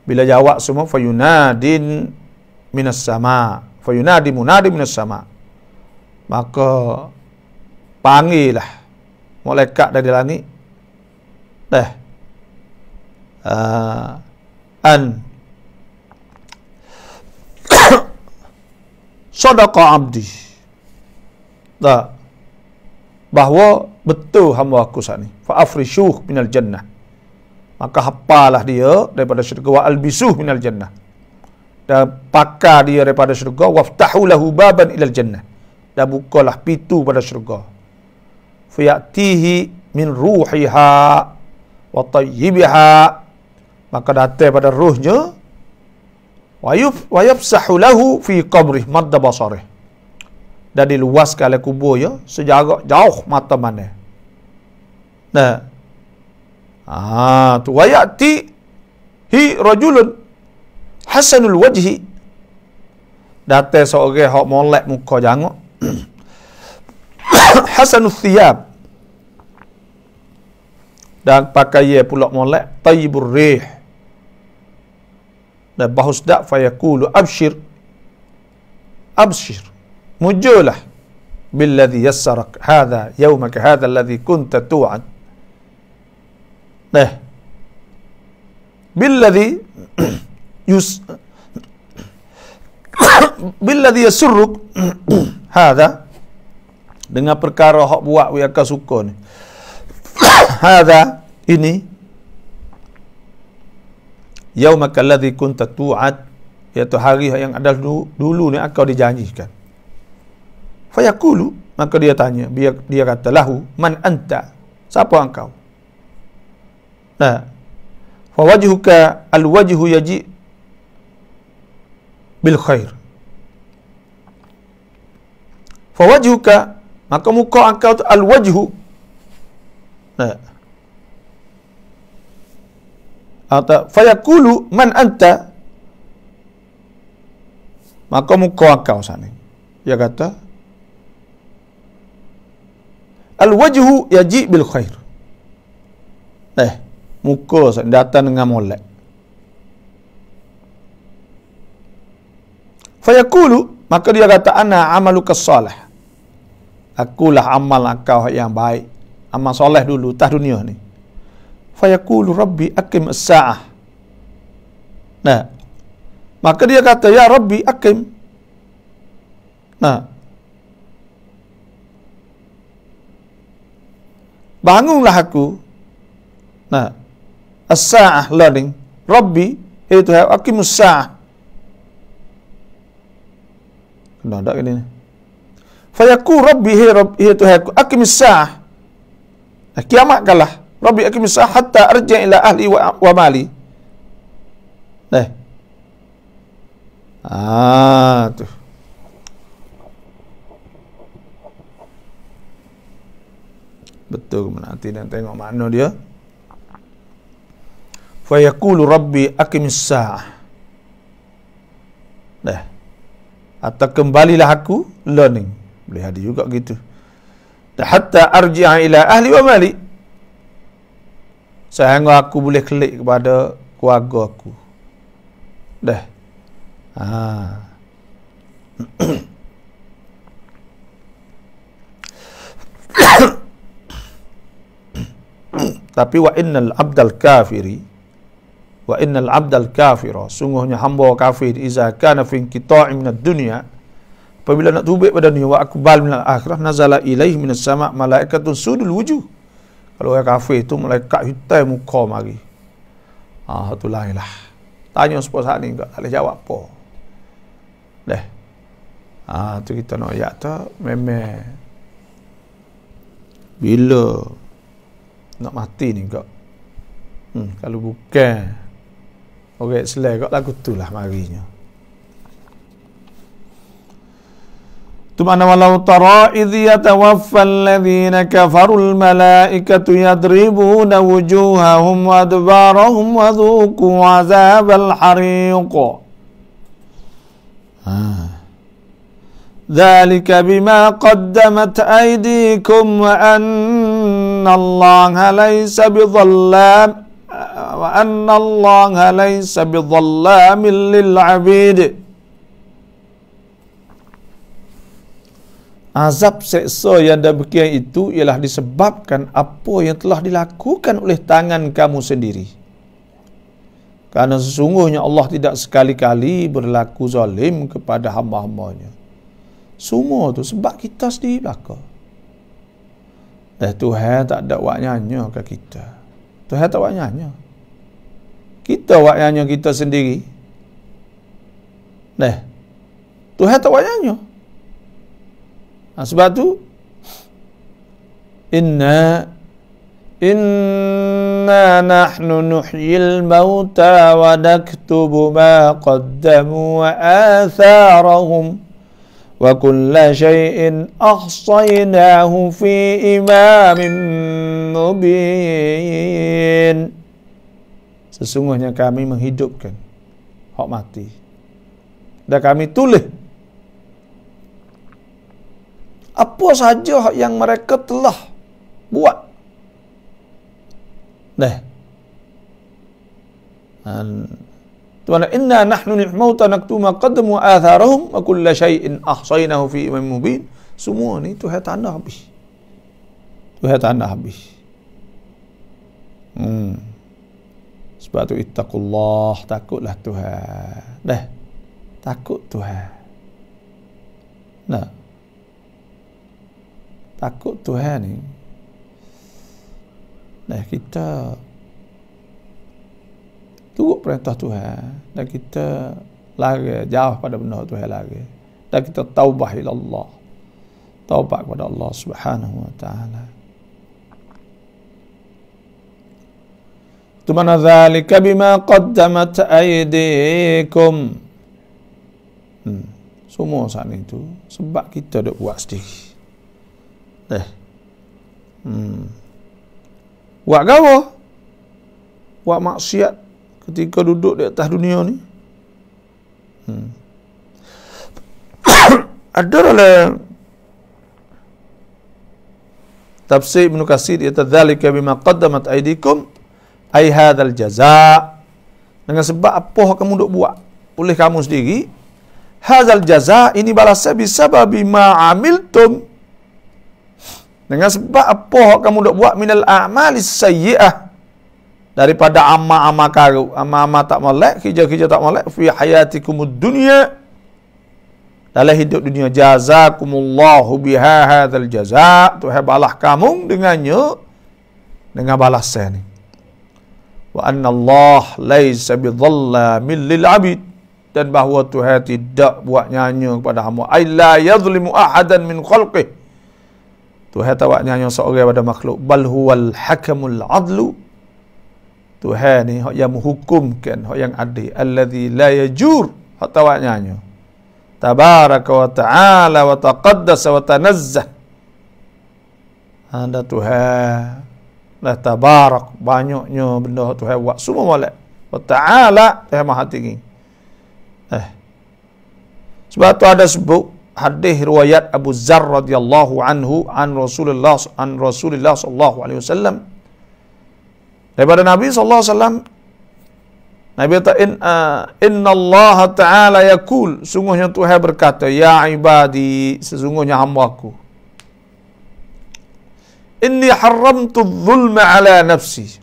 Bila jawab semua, fayunadin minas sama, Fayunadi munadi minas sama. Maka panggillah malaikat dari langit. An sadaqa abdi. Bahawa betul hamba aku saat ni. Fa afrishuh minal jannah. Maka hapalah dia daripada syurga, wa albisuh minal jannah. Dan pakar dia daripada syurga, waftahu lahu baban ilal jannah. Dan bukalah pintu pada syurga. Fayatihi min ruhiha wa tayyibiha. Maka datang pada ruhnya, wa yafsahu lahu fi qabrih madda basarih. Dan diluaskan oleh kubur ya sejarak jauh mata mana. Tu wayati hi rajulun hasanul wajhi. Datang seorang hak molek muka jangok. Hasanul thiyab. Dan pakaian pula molek, tayyibur rih. Dan bau sedap, fayaqulu abshir. Mujulah billadhi yassarak hadha yawmaka hadha alladhi kunta tu'ad. Billadhi yasurruk hadha, dengan perkara hak buat we akan suka ni. Hadha ini yaumaka alladhi kunta tu'ad, iaitu hari yang ada dulu ni akan dijanjikan. Fayaqulu, maka dia tanya, dia kata lahu man anta, siapa engkau? Fawajhuka alwajhu yaji bil khair. Fawajhuka, maka muka engkau tu alwajhu. Atau fayaqulu man anta, maka muka engkau sana. Dia kata al-wajhu yaji bil khair. Muka datang dengan molek. Fayaqulu, maka dia kata ana amaluka salih. Akulah amal engkau yang baik. Amal soleh dulu tah dunia ni. Fayaqulu rabbi aqim as-sa'ah. Maka dia kata ya rabbi aqim. Bangunlah aku. As-sa'ah learning. Rabbi, itu aqimus sa'ah. Kena tak ini. Fayaqulu rabbi, itu aqimus sa'ah. Kiamat kalah. Rabbi aqimus sa'ah hatta arja' ila ahli wa mali. Tu. Betul ke mana? Nanti dan tengok makna dia. Fayaqulu rabbi aqimis sa'ah. Atau kembalilah aku learning. Boleh ada juga gitu. Hatta arji'a ila ahli wa mali. Sehingga aku boleh klik kepada keluarga aku. Tapi wa innal abdal kafira, sungguhnya hamba kafir, iza kana fi inqita'i minad dunya, apabila nak tubik pada dunia, wa aqbal minal akhirah, nazala ilaihi minas sama' malaikatun sudul wujuh. Kalau orang kafir tu malaikat hitam muka mari. Tu lain lah. Tanya sepuluh saat ni tak boleh jawab apa. Tu kita nak ayat tu memang bila nak mati ni kak. Kalau bukan orang Islam kak lagu tu lah marinya. Tu mana walau tara idh yatawaffa alladhina kafarul malaikatu yadribuna wujuhahum wa adbarahum wa dhuqu azabal hariq. Dhalika bima qaddamat aydikum wa anna Allaha laysa bidhallam wa anna Allaha laysa bidhallamin lil 'abid. Azab seksa yang demikian itu ialah disebabkan apa yang telah dilakukan oleh tangan kamu sendiri. Karena sesungguhnya Allah tidak sekali-kali berlaku zalim kepada hamba-hambanya. Semua tu sebab kita sendiri belaka. Tuhan tak ada wak nyanyi ke kita. Tuhan tak wak nyanyi. Kita wak nyanyi kita sendiri. Tuhan tak wak nyanyi. Sebab tu inna nahnu nuhyil mauta wa naktubu ma qaddamu wa atharahum wa kulla syai'in ahsaynahu fi imamin mubin. Sesungguhnya kami menghidupkan hak mati dan kami tulis apa saja yang mereka telah buat. Inna nahnu ni'mauta naktubu ma qaddamu wa atharahum wa kulla syai'in ahsaynahu fi imamin mubin. Semua ni Tuhan tanda habis. Tuhan tanda habis. Sebab tu ittaqullah, takutlah Tuhan. Takut Tuhan. Takut Tuhan ni. Kita turut perintah Tuhan dan kita lari jauh pada benda Tuhan lari. Dan kita taubah ila Allah. Taubat kepada Allah Subhanahu wa taala. Tumana dzalika bima qaddamat aydikum. Semua saat itu sebab kita duk buat sendiri. Buat gawa, buat maksiat ketika duduk di atas dunia ni. Ada dalam tafsir Ibnu Katsir iaitu dzalika bima qaddamat aydikum ai hadzal jazaa, dengan sebab apa kamu duk buat oleh kamu sendiri. Hadzal jazaa, ini balasan bisababi ma amiltum, dengan sebab apa kamu dok buat minal a'malis sayyi'ah, daripada amal-amal karuk, amal-amal tak molek, kerja-kerja tak molek, fi hayatikumud dunya, dalam hidup dunia. Jazakumullahu biha hadzal jazaa, Tuhan balas kamu dengannya, dengan balasan ni. Wa anna Allah laisa bidhallamin lil 'abid, dan bahawa Tuhan tidak buat nyanyi kepada hamba. Ai la yadhlimu ahadan min khalqihi, Tuhan tak buat nyanyi seorang pada makhluk. Bal huwal hakamul adlu, Tuhan ni yang menghukumkan, yang adil. Alladzi la yajur, hak tak buat nyanyi. Tabaraka wa ta'ala wa taqaddasa wa tanazzah. Anda Tuhan dah tabarak, banyaknya benda Tuhan buat semua molek. Wa ta'ala, Tuhan maha tinggi. Sebab tu ada sebut hadis riwayat Abu Dzar radhiyallahu anhu an Rasulullah sallallahu alaihi wasallam, daripada Nabi sallallahu alaihi wasallam, Nabi kata inna Allah taala yaqul, sungguhnya Tuhan berkata, ya ibadi, sesungguhnya hamba-Ku, inni haramtu adh-dhulma ala nafsi,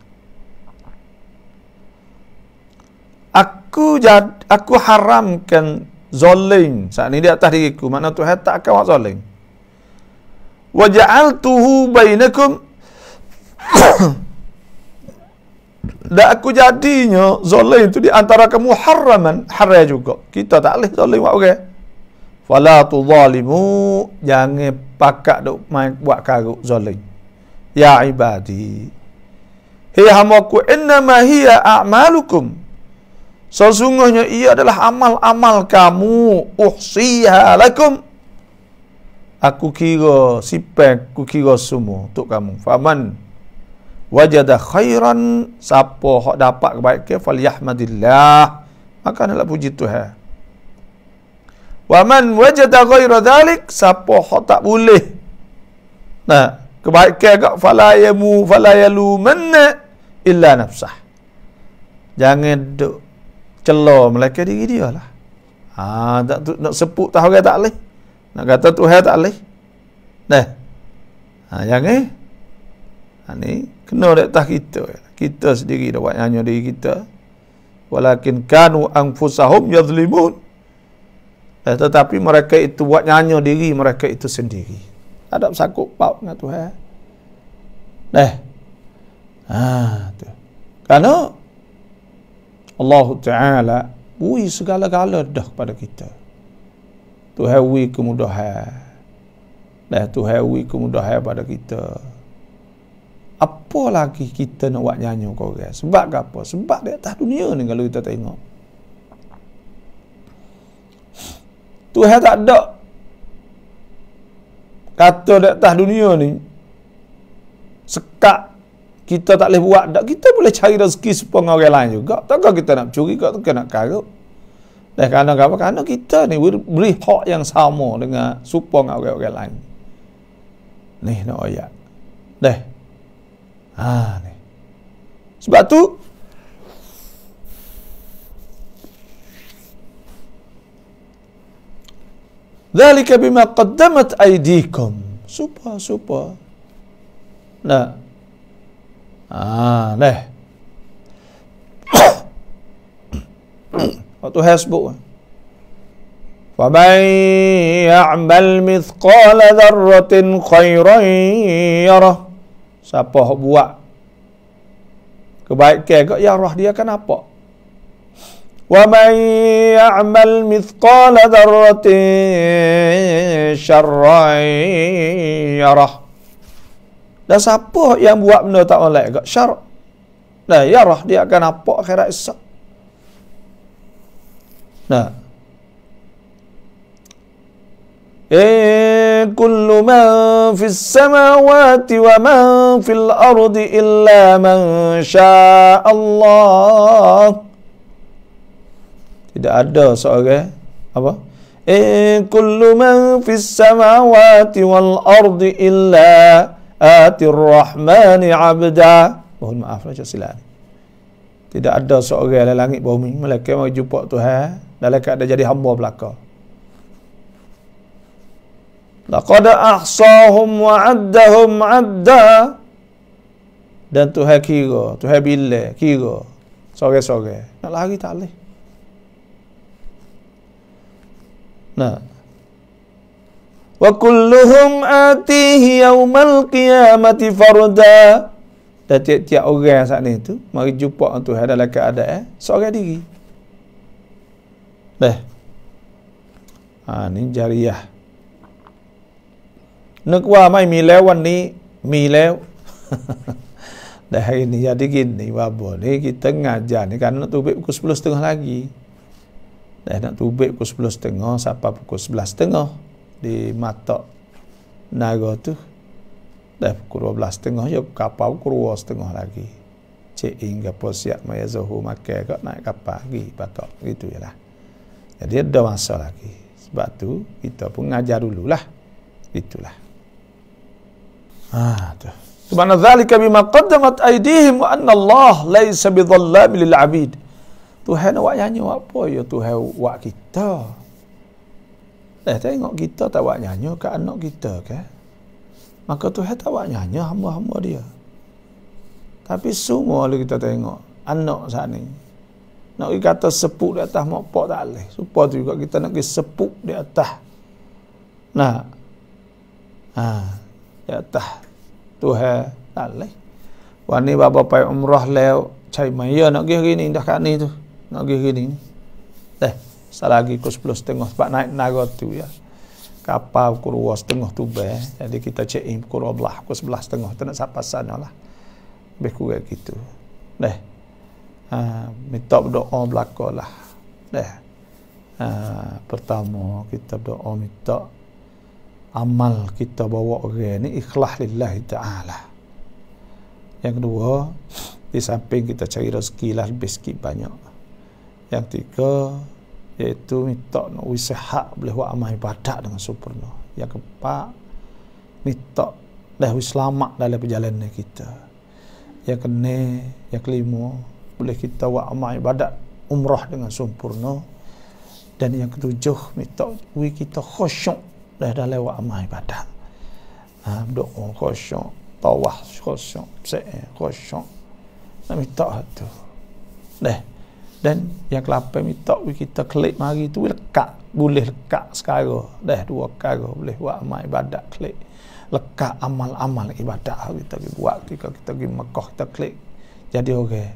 aku haramkan zalim saat ini di atas diriku. Makna Tuhan tak akan buat zalim. Wa ja'altuhu bainakum, dan aku jadinya zalim itu di antara kamu haraman, haram juga. Kita tak boleh zalim buat orang. Fala tudzalimu, jangan pakak duk main buat karuk zalim. Ya ibadi, hei hamba-Ku, innama hiya a'malukum, sesungguhnya ia adalah amal-amal kamu. Uhsiha lakum, aku kira sipai, aku kira semua untuk kamu. Faman wajada khairan, siapa hak dapat kebaikan, falyahmadillah, maka hendaklah puji Tuhan. Wa man wajada ghaira dhalik, siapa hak tak boleh kebaikan gak, fala yalumanna illa nafsah, jangan duk celah melainkan diri dia lah. Nak sepuk tahu orang tak boleh, nak kata Tuhan tak boleh. Dah. Jangan ni kena di atas kita. Kita sendiri dah buat nyanyi diri kita. Walakin kanu anfusahum yadhlimun. Tetapi mereka itu buat nyanyi diri mereka itu sendiri. Tak ada bersangkut paut dengan Tuhan. Dah. Tu. Kerana Allah Ta'ala beri segala-gala dah kepada kita. Tuhan beri kemudahan. Dah Tuhan beri kemudahan pada kita. Apa lagi kita nak buat nyanyi kau orang? Sebab apa? Sebab di atas dunia ni kalau kita tengok. Tuhan tak ada kata di atas dunia ni sekat kita tak boleh buat dak, kita boleh cari rezeki supaya orang lain juga. Takkan kita nak curi, takkan nak karut. Dan kerana apa? Kerana kita ni beri hak yang sama dengan supaya orang-orang lain. Ni nak ayat. Dah. Ni. Sebab tu Dzalika bima qaddamat aydikum. Super. Nah. Dah. Waktu hasbuk. Faman ya'mal mithqala dzarratin khairan yarah. Siapa buat kebaikan kau yarah dia akan apa? Wa man ya'mal mithqala dzarratin syarran yarah. Dan siapa yang buat benda tak molek kau syar. Nah, yarah dia akan apa akhirat esok. Nah. Kullu man fis samawati wa man fil ardi illa man syaa Allah. Tidak ada seorang apa? Kullu man fis samawati wal ardi illa atir rahmani abda. Mohon maaf lah silap. Tidak ada seorang dalam langit bumi melainkan mau jumpa Tuhan dalam keadaan jadi hamba belaka. Laqad ahsahum wa addahum adda. Dan Tuhan kira, Tuhan bila kira sore-sore. Nak lari tak boleh. Nah. Wa kulluhum atihi yaumal qiyamati farda. Dan tiap-tiap orang saat ni tu mari jumpa dengan Tuhan dalam keadaan seorang diri. Dah. Ni jariah. Nak wa mai mi lewan ni mi lew. Dah hari ni jadi gini babo ni kita ngajar ni kan nak tubik pukul 10.30 lagi. Dah nak tubik pukul 10.30 sampai pukul 11.30 di mata naga tu. Dah pukul 12.30 ya kapal pukul 2.30 lagi. Cek hingga siap maya zuhur makan kak naik kapal pergi batok gitu yalah. Jadi ada masa lagi. Sebab tu kita pun ngajar dululah. Itulah. Tu. Subhana dzalika bima qaddamat aydihim wa anna Allah laisa bidhallamin lil 'abid. Tuhan nak buat nyanyi apa ya Tuhan buat kita. Tengok kita tak buat nyanyi ke anak kita ke. Maka Tuhan tak buat nyanyi hamba-hamba dia. Tapi semua kita tengok anak saat ni. Nak pergi kata sepuk di atas mak pak tak boleh. Supaya tu juga kita nak pergi sepuk di atas. Nah. Di atas Tuhan tak boleh. Wani bapa pai umrah lew cai maya nak pergi hari ni dah kat ni tu. Nak pergi hari ni. Salah lagi pukul 10.30 sebab naik naga tu ya. Kapal pukul 2.30 tu jadi kita check in pukul 12, pukul 11.30 tu nak sampai sana lah. Lebih kurang gitu. Minta berdoa belakalah. Pertama kita berdoa minta amal kita bawa orang ni ikhlas lillahi ta'ala. Yang kedua, di samping kita cari rezeki lah lebih sikit banyak. Yang tiga, iaitu minta nak sihat boleh buat amal ibadat dengan sempurna. Yang keempat, minta dah selamat dalam perjalanan kita. Yang keenam, yang kelima, boleh kita buat amal ibadat umrah dengan sempurna. Dan yang ketujuh, minta kita khusyuk dah dalam buat amal ibadat. Doa khusyuk, tawah khusyuk, khusyuk. Nak minta tu. Dan yang kelapa minta kita klik mari tu lekat, boleh lekat sekarang. 2 perkara boleh buat amal ibadat klik. Lekat amal-amal ibadat kita pergi buat ketika kita pergi Mekah kita klik. Jadi okey.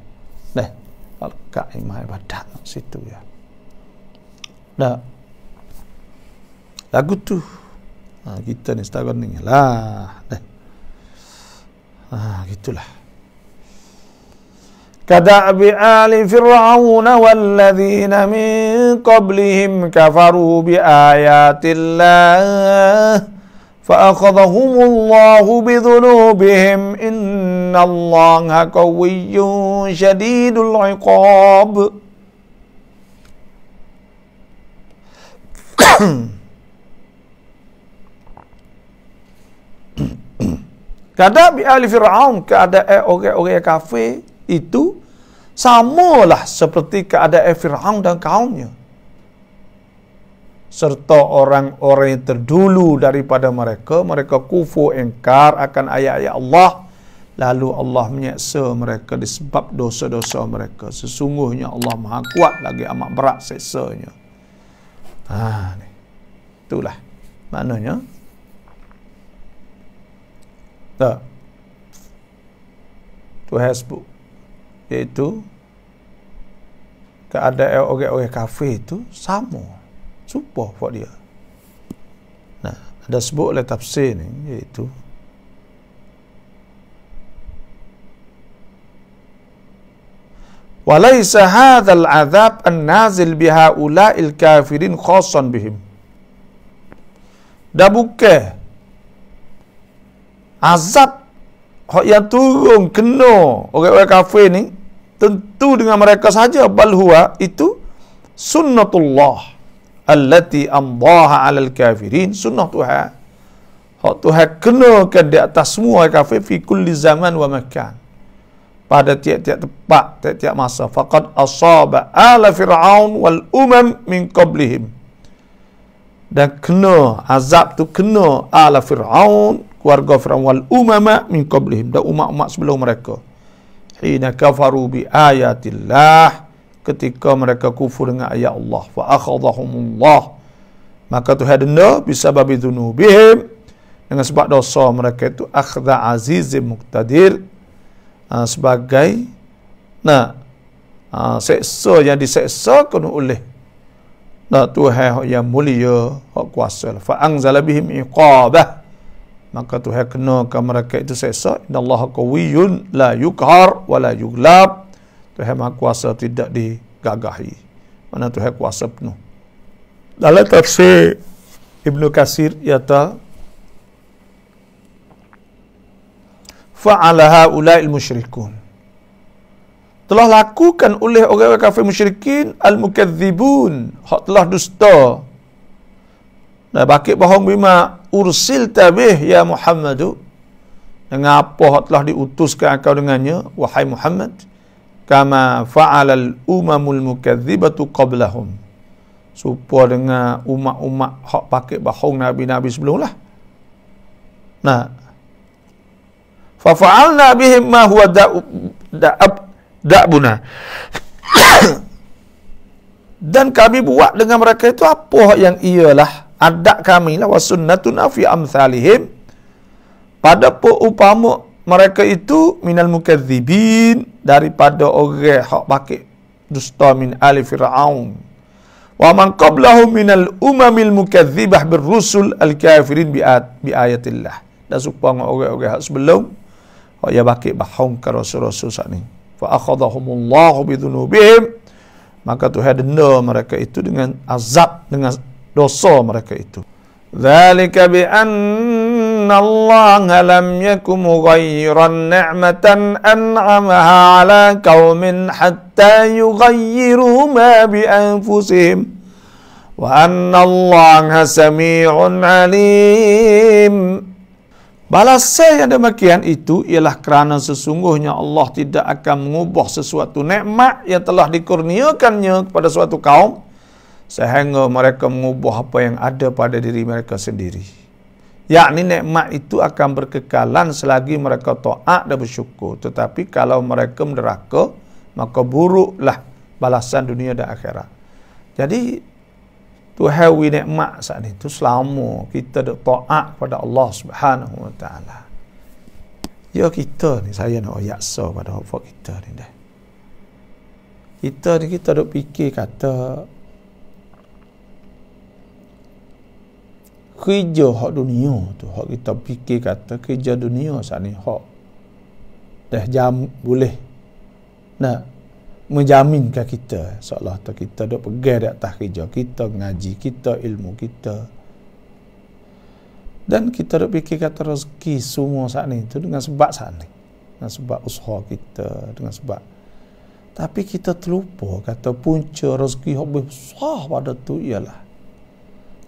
Lekat amal ibadat situ ya. Lagu tu. Kita ni setara ni lah. Gitulah. كدأب آل فرعون والذين من قبلهم كفروا بآيات الله فأخذهم الله بذنوبهم إن الله قوي شديد العقاب. Kadabi ahli Fir'aun, keadaan orang-orang kafir itu samalah seperti keadaan Fir'aun dan kaumnya, serta orang-orang yang terdulu daripada mereka kufur, ingkar akan ayat-ayat Allah, lalu Allah menyeksa mereka disebab dosa-dosa mereka. Sesungguhnya Allah Maha Kuat lagi amat berat seksanya. Itulah maknanya. Tuhan sebut, iaitu keadaan orang-orang kafir itu sama, serupa buat dia. Ada sebut oleh tafsir ni, iaitu walaysa hadzal azab an-nazil bihaula'il kafirin khassan bihim. Dah bukan azab yang turun kena orang-orang kafir ni tentu dengan mereka saja, bal huwa itu sunnatullah allati amdaha 'alal kafirin, sunnah Tuhan. Hak Tuhan kenakan di atas semua kafir fi kulli zaman wa makan, pada tiap-tiap tempat, tiap-tiap masa. Faqad asaba ala fir'aun wal min qablihim, dan kena azab tu kena ala fir'aun, keluarga Fir'aun, wal min qablihim, dan umat-umat sebelum mereka. Hina kafaru bi ayatillah, ketika mereka kufur dengan ayat Allah. Fa akhadhahumullah, maka Tuhan denda bisababi dzunubihim, dengan sebab dosa mereka itu, akhdha azizim muqtadir, sebagai seksa yang diseksakan oleh Tuhan yang mulia, hak kuasa. Fa anzala bihim iqabah, maka Tuhan kenakan mereka itu seksa. Innallaha qawiyyun la yuqhar wa la yughlab, Tuhan Maha Kuasa, tidak digagahi. Mana Tuhan kuasa penuh. Dalam tafsir Ibnu Katsir yata fa'ala haula'il musyrikun, telah lakukan oleh orang-orang kafir musyrikin, al-mukadzibun, hak telah dusta. Bakit bohong bima ursil tabih ya Muhammadu, dengan apa hak telah diutuskan kau dengannya wahai Muhammad. Kama fa'alal umamul mukadzibatu qablahum, supaya dengan umat-umat hak pakit bohong nabi-nabi sebelumlah. Fa fa'alna bihim ma huwa da'buna dan kami buat dengan mereka itu apa yang ialah adat kami lah, wa sunnatuna fi amsalihim, pada upama mereka itu minal mukadzibin, daripada orang hak pakik dusta min ali fir'aun, wa man qablahum minal umamil mukadzibah birrusul al-kafirin bi ayatillah, dan supaya orang-orang hak sebelum hak ya pakik bohong ke rasul-rasul saat ni. Fa akhadhahumullahu bidzunubihim, maka Tuhan denda mereka itu dengan azab, dengan dosa mereka itu. Dzalika bi anna Allah lam yakum mughayyiran ni'matan an'amaha 'ala qaumin hatta yughayyiru ma bi anfusihim wa anna Allah samii'un 'alim. Balasan yang demikian itu ialah kerana sesungguhnya Allah tidak akan mengubah sesuatu nikmat yang telah dikurniakannya kepada suatu kaum sehingga mereka mengubah apa yang ada pada diri mereka sendiri. yakni nikmat itu akan berkekalan selagi mereka taat dan bersyukur. Tetapi kalau mereka menderaka, maka buruklah balasan dunia dan akhirat. Jadi Tuhan wi nikmat saat itu selama kita dok taat kepada Allah Subhanahu wa taala. Ya kita ni, saya nak yaksa pada hak kita ni dah. Kita dok fikir kata kerja hak dunia tu, hak kita fikir kata kerja dunia saat ni hak dah boleh nak menjaminkan kita seolah tu kita dok pegang di atas kerja kita, ngaji kita, ilmu kita, dan kita dok fikir kata rezeki semua saat ni tu dengan sebab saat ni, dengan sebab usaha kita, dengan sebab, tapi kita terlupa kata punca rezeki yang lebih besar pada tu ialah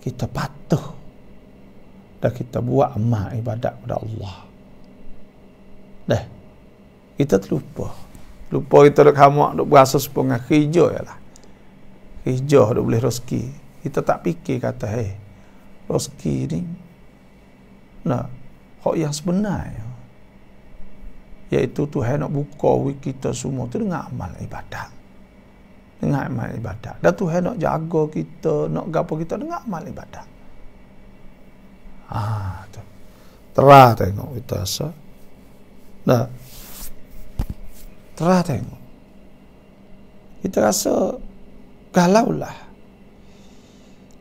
kita patuh dan kita buat amal ibadat kepada Allah. Dah, kita terlupa. Lupa kita duk hamak, duk berasa sepengah kerja ialah. Kerja duk boleh rezeki. Kita tak fikir kata, rezeki ni nah, hak yang sebenarnya, iaitu Tuhan nak buka kita semua tu dengan amal ibadat. Dengan amal ibadat. Dan Tuhan nak jaga kita, nak gapo kita dengan amal ibadat. Tu. Terah tengok kita rasa. Nah, terah tengok. Kita rasa kalaulah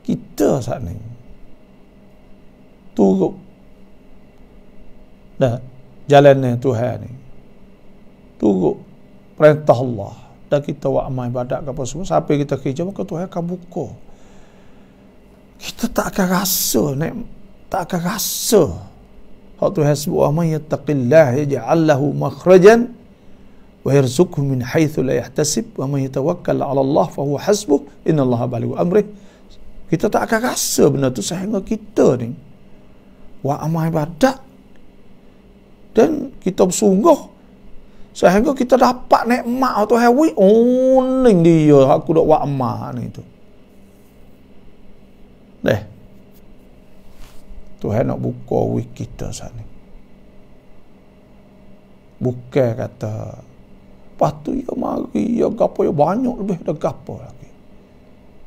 kita saat ni turut jalannya Tuhan ni, turut perintah Allah, dan kita buat amal ibadat ke apa semua, sampai kita kerja, maka Tuhan akan buka. Kita tak akan rasa, tak akan rasa. Hak Tuhan sebut, "Man yattaqillah yaj'al lahu makhrajan wa yarzuqhu min haitsu la yahtasib wa man yatawakkal 'ala Allah fa huwa hasbuh innallaha balighu amrih." Kita tak akan rasa benda tu sehingga kita ni buat amal ibadat dan kita bersungguh sehingga kita dapat nikmat tu hawi. Oh, ning dia aku dak buat amal ni tu. Tuhan nak buka wik kita saat ni. Bukan kata lepas tu ya mari ya gapo ya banyak lebih dah gapo lagi.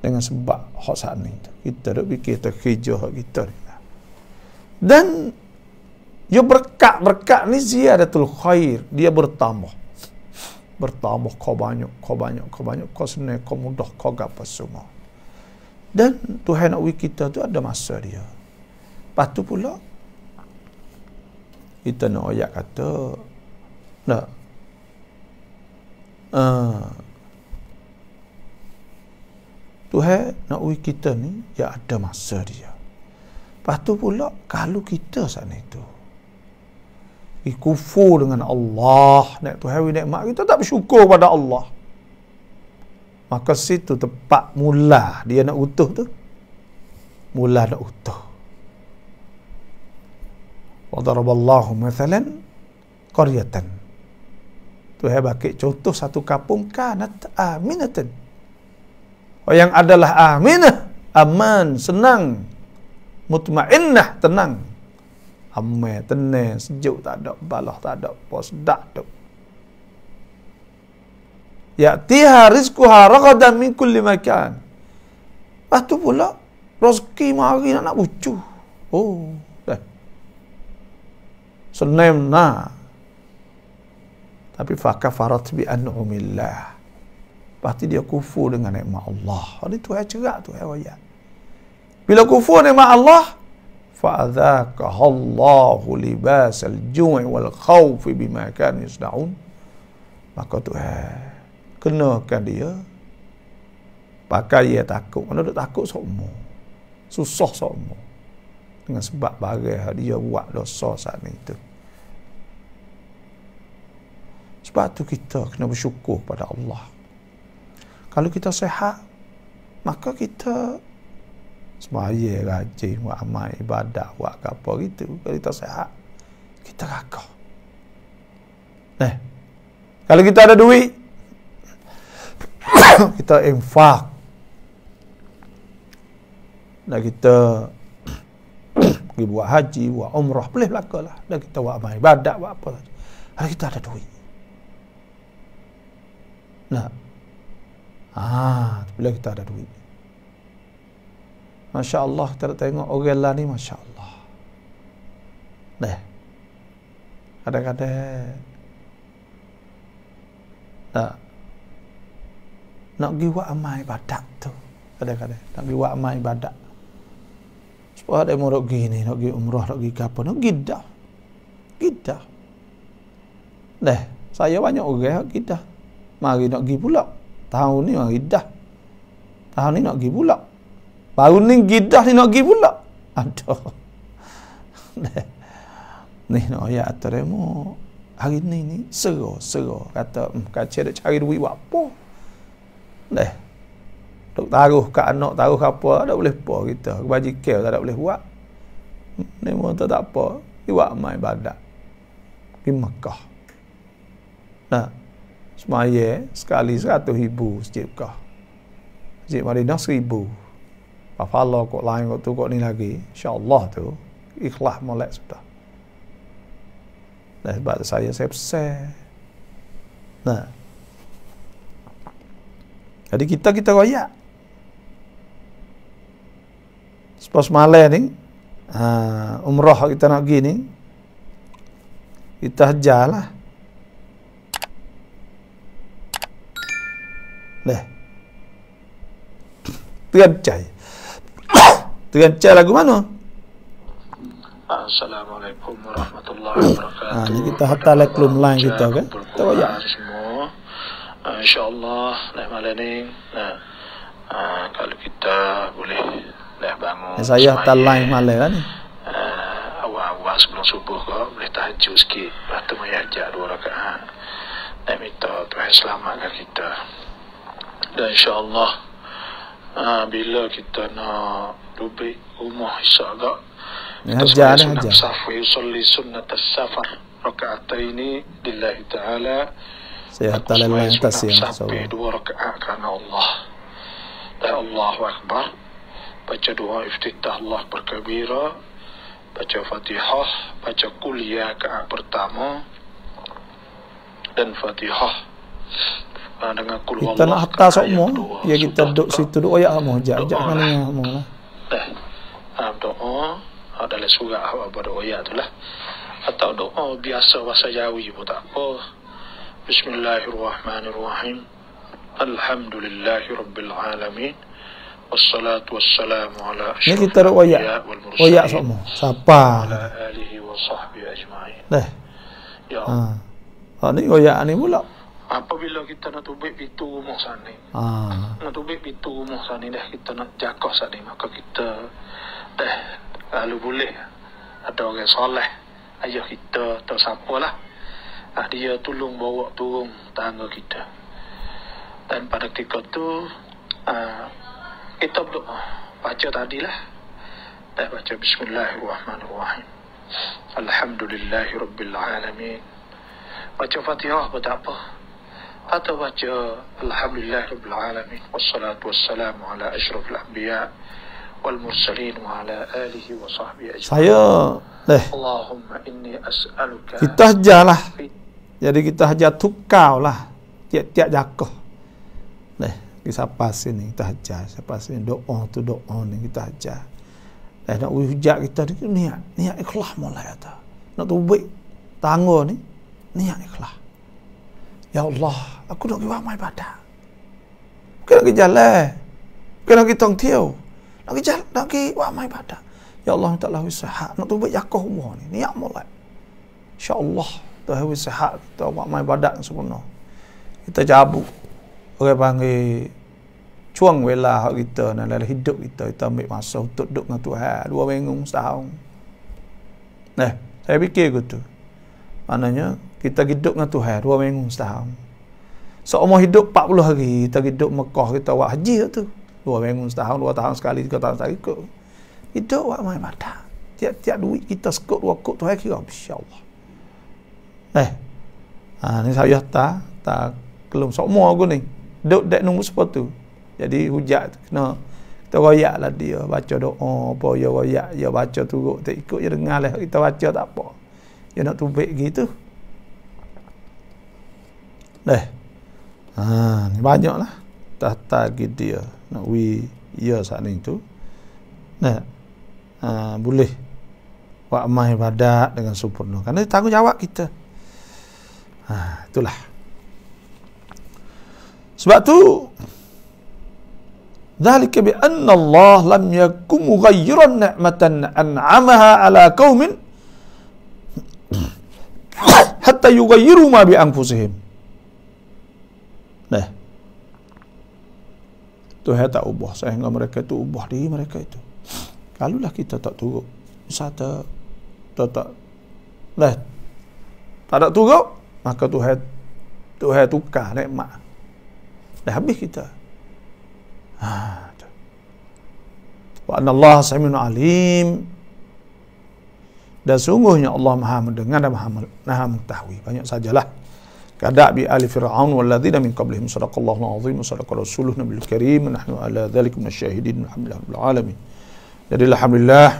Dengan sebab hak saat ni tu kita dak fikir kita kerja hak kita ni. Dan ya berkat ni ziyadatul khair, dia bertambah kau banyak kau senang kau mudah kau gapo semua. Dan Tuhan nak wik kita tu ada masa dia. Lepas tu pula kita nak ayat kata Tuhan nak uji kita ni ya ada masa dia. Lepas tu pula kalau kita saat itu kufur dengan Allah, nak Tuhan nikmat kita tak bersyukur pada Allah, maka situ tepat mula dia nak utuh tu, mula nak utuh. Wa daraballahu mathalan qaryatan. Tuhan bagi contoh satu kampung kanat aminatan. Yang adalah aminah, aman, senang, mutmainnah, tenang. Amai, tenang, sejuk, tak ada balah, tak ada pos, dak tu. Ya'tiha rizquha ragadan min kulli makan. Lepas tu pula rezeki mari nak bucu. Oh, dah. Senang nah. Tapi fakafarat bi an'umillah. Pasti dia kufur dengan nikmat Allah. Ini Tuhan cerak tu ayat. Bila kufur nikmat Allah, fa'adzaqaha Allahu libasal ju'i wal khaufi bima kanu yasna'un. Maka Tuhan kenakan dia pakai dia takut. Mana duk takut semua. Susah semua. Dengan sebab barang dia buat dosa saat itu. Sebab tu kita kena bersyukur pada Allah. Kalau kita sihat, maka kita sembahyang, rajin, buat amal ibadat, buat apa gitu. Kalau kita sihat, kita gagah. Kalau kita ada duit, kita infak. Dan pergi buat haji, buat umrah, boleh belakalah. Dan kita buat amal ibadat, buat apa saja. Kalau kita ada duit. Nah. Bila kita ada duit. Masya Allah, kita tengok orang lah ni, Masya Allah. Dah. Kadang-kadang nak pergi buat amal ibadat tu. Kadang-kadang nak pergi buat amal ibadat. Supaya ada mau nak pergi ni, nak pergi umrah, nak pergi ke apa, nak pergi dah. Kita. Dah, saya banyak orang pergi dah. Mari nak pergi pula. Tahun ni mari dah. Tahun ni nak pergi pula. Baru ni gidah ni nak pergi pula. Aduh. Dah. Ni nak ayat ataremu. Hari ni sero. Kata, kacau nak cari duit buat apa? Dah. Duk taruh kat anak, taruh apa, tak boleh apa kita. Kebajikan tak boleh buat. Ni pun tak apa. Dia buat amal ibadat. Pergi Mekah. Nah, semaya sekali 100,000 masjid Mekah. Masjid Madinah 1,000. Pahala kok lain kok tu kok ni lagi. InsyaAllah tu. Ikhlas molek sudah. Dan sebab saya besar. Nah. Jadi kita royak. Sepas malam ni, umrah kita nak pergi ni, kita hajar lah. Dah. Terancai lagu mana? Assalamualaikum warahmatullahi wabarakatuh. Ni kita hantar lagu lain kita kan. Kita royak. Semua. InsyaAllah malam ni kalau kita boleh bangun saya hantar lain malam lah ni. Awal-awal sebelum subuh kau boleh tahajud sikit. Lepas tu mayajak 2 rakaat. Dan minta Tuhan selamatkan kita. Dan insyaAllah bila kita nak duduk rumah isyak agak, kita sunat safar, yusalli sunnat as-safar raka'ataini lillahi ta'ala. Saya hantar lain atas yang sampai 2 rakaat kerana Allah. Dan Allahu Akbar. Baca doa iftitah Allah berkabira. Baca Fatihah. Baca kuliah rakaat pertama. Dan Fatihah. Dengan kul kita nak hantar semua. Ya kita duduk situ duduk ayat semua. Ajak kan ni semua lah. Doa. Dalam surah apa doa ayat tu lah. Atau doa biasa bahasa Jawi pun tak apa. Bismillahirrahmanirrahim. Alhamdulillahi rabbil alamin. Wassalatu wassalamu ala asyrafil ni kita royak. Royak semua. Siapa? Ala alihi wa sahbihi ajma'in. Dah. Ya. Ni royak ni pula. Apabila kita nak tubik pintu rumah sana. Nak tubik pintu rumah sana dah kita nak jaga sana, maka kita dah kalau boleh ada orang soleh ayah kita atau siapalah. Dia tolong bawa turun tangga kita. Dan pada ketika tu kita berdoa. Baca tadilah. Dan baca Bismillahirrahmanirrahim. Alhamdulillahi rabbil alamin. Baca Fatihah tak apa. Atau baca Alhamdulillahi rabbil alamin. Wassalatu wassalamu ala asyrafil anbiya wal mursalin wa ala alihi wa sahbihi ajma'in. Saya Allahumma inni as'aluka. Kita hajarlah. Jadi kita hajar tukar lah tiap-tiap jakoh. Kita pasin ni kita hajar. Siapa sini doa tu doa ni kita hajar. Nak hujat kita ni niat ikhlas mulai kata. Nak tubik tangga ni niat ikhlas. Ya Allah, aku nak pergi buat amal ibadat. Bukan nak pergi jalan. Bukan nak pergi tongtiau. Nak pergi jalan, nak pergi buat amal ibadat. Ya Allah, minta lahu sihat. Nak tubik jakoh rumah ni niat mulai. InsyaAllah Tuhan sihat kita buat amal ibadat sempurna. Kita cabut orang panggil cuang wela hak kita dalam hidup kita ambil masa untuk duduk dengan Tuhan 2 minggu setahun. Saya fikir gitu. Maknanya kita hidup dengan Tuhan 2 minggu setahun. Seumur hidup 40 hari kita hidup Mekah kita buat haji tu. 2 minggu setahun, 2 tahun sekali, 3 tahun sekali ikut. Hidup buat amal ibadat. Tiap-tiap duit kita sekut 2 kut Tuhan kira insya-Allah. Ni saya tak belum semua aku ni duduk dek nunggu sepatu. Jadi hujat kena Kita royaklah dia baca doa apa ya royak ya baca turut tak ikut je dengar lah kita baca tak apa. Dia nak tubik gitu. Ni banyaklah target dia nak ya saat ni tu. Boleh buat amal ibadat dengan sempurna kerana tanggungjawab kita. Itulah. Sebab tu ذلك بأن الله لم يكن مغيرا نعمة أنعمها على قوم حتى يغيروا ما بأنفسهم. Tuhan tak ubah sehingga mereka itu ubah diri mereka itu. Kalaulah kita tak turut, misalnya tak ada turut, maka Tuhan tukar nikmat. Dah habis kita. Wa anna Allah samiun alim. Dan sungguhnya Allah Maha mendengar dan Maha mengetahui. Banyak sajalah kadabi ali fir'aun walladzina min qablihim sadaqallahu alazim wa sadaqa rasuluhu nabiyul karim nahnu ala dzalika minasyahidin alhamdulillahil alamin. Jadi alhamdulillah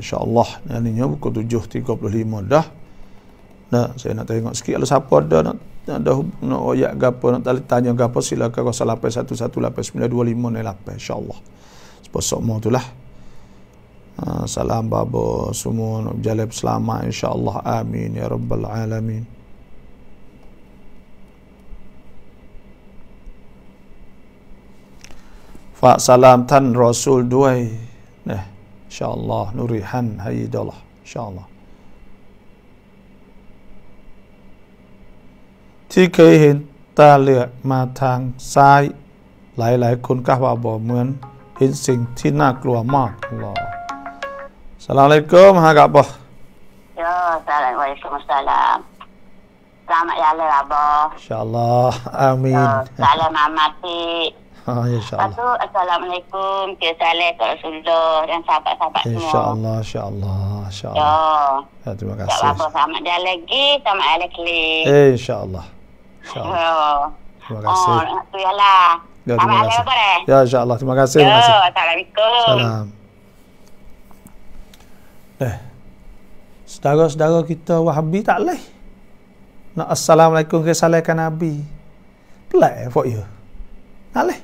insyaallah ni buku 7:35 dah. Saya nak tengok sikit kalau siapa ada nak royak gapo nak tanya gapo silakan 0811892508 insyaallah. Sepasok mau itulah. Salam babo semua nak berjalan selamat insyaallah amin ya rabbal alamin. Fa salam tan rasul duai. Insyaallah nurihan haidallah insyaallah. ที่เคยเห็นตาเหลือกมาทางซ้ายหลายๆคนก็ว่าบ่เหมือนเห็นสิ่งที่น่ากลัวมากอัลลอฮ์อัสสลามุอะลัยกุมฮะกะบ่Ya, Waalaikumsalam. Selamat jalan Abah. InsyaAllah. Amin. Salam amati. InsyaAllah. Lepas tu, Assalamualaikum. Kita salam ke Rasulullah dan sahabat-sahabat semua. InsyaAllah. InsyaAllah. Ya. Terima kasih. Tak apa, selamat jalan lagi. Selamat jalan klik. InsyaAllah. Terima kasih. Tu ialah. Ya, selamat terima jalan kasih. Abah. Ya, insyaAllah. Terima kasih. Ya, Assalamualaikum. Salam. Saudara-saudara kita Wahabi tak leh nak assalamualaikum ke salam ke Nabi. Pelik for you. Tak leh.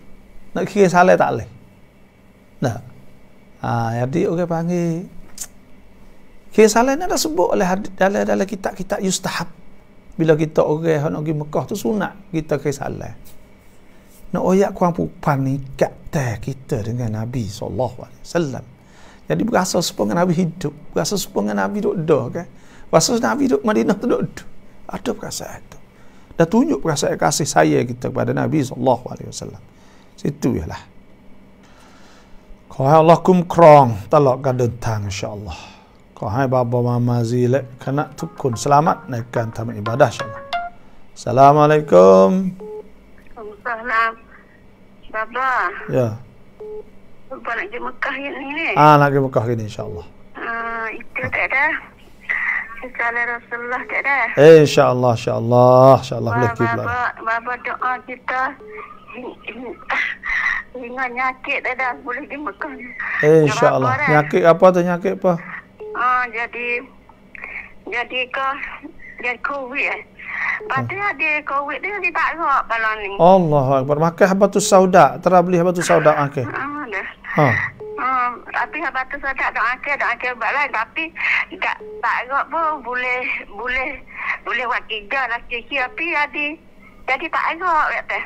Nak kira salam tak leh. Nah. Jadi orang panggil kira salam ni dah sebut oleh dalam kitab-kitab yustahab. Bila kita orang nak pergi Mekah tu sunat kita kira salam. Nak oyak kurang pupan ni kat kita dengan Nabi SAW. Jadi berasa sepengen Nabi hidup, berasa sepengen Nabi duduk kan. Berasa Nabi duduk Madinah tu duduk. Ada perasaan itu. Dah tunjuk perasaan kasih saya kita kepada Nabi SAW. Situ ialah. Khoi Allahคุ้มครอง ตลอดการเดินทาง insya-Allah. ขอให้ Baba Mama Zee และคณะทุกคนselamat ในการทำอิบาดะห์ insya-Allah. Assalamualaikum. Waalaikumsalam. Baba. Ya. Baba nak pergi Mekah ni. Nak pergi Mekah ni insya-Allah. Itu tak ada. Salam Rasulullah tak ada. InsyaAllah. InsyaAllah boleh pergi pula. Baba doa kita hingga nyakit tak ada boleh pergi Mekah. InsyaAllah. Nyakit apa tu nyakit apa? Jadi COVID Pasti ada COVID dia tak gerak kalau ni. Allahu Akbar. Makan habatus sauda. Tera beli habatus sauda makan. Dah. Tapi habatus sauda dak makan balas tapi tak gerak pun boleh buat 3 laki tapi jadi tak gerak kata.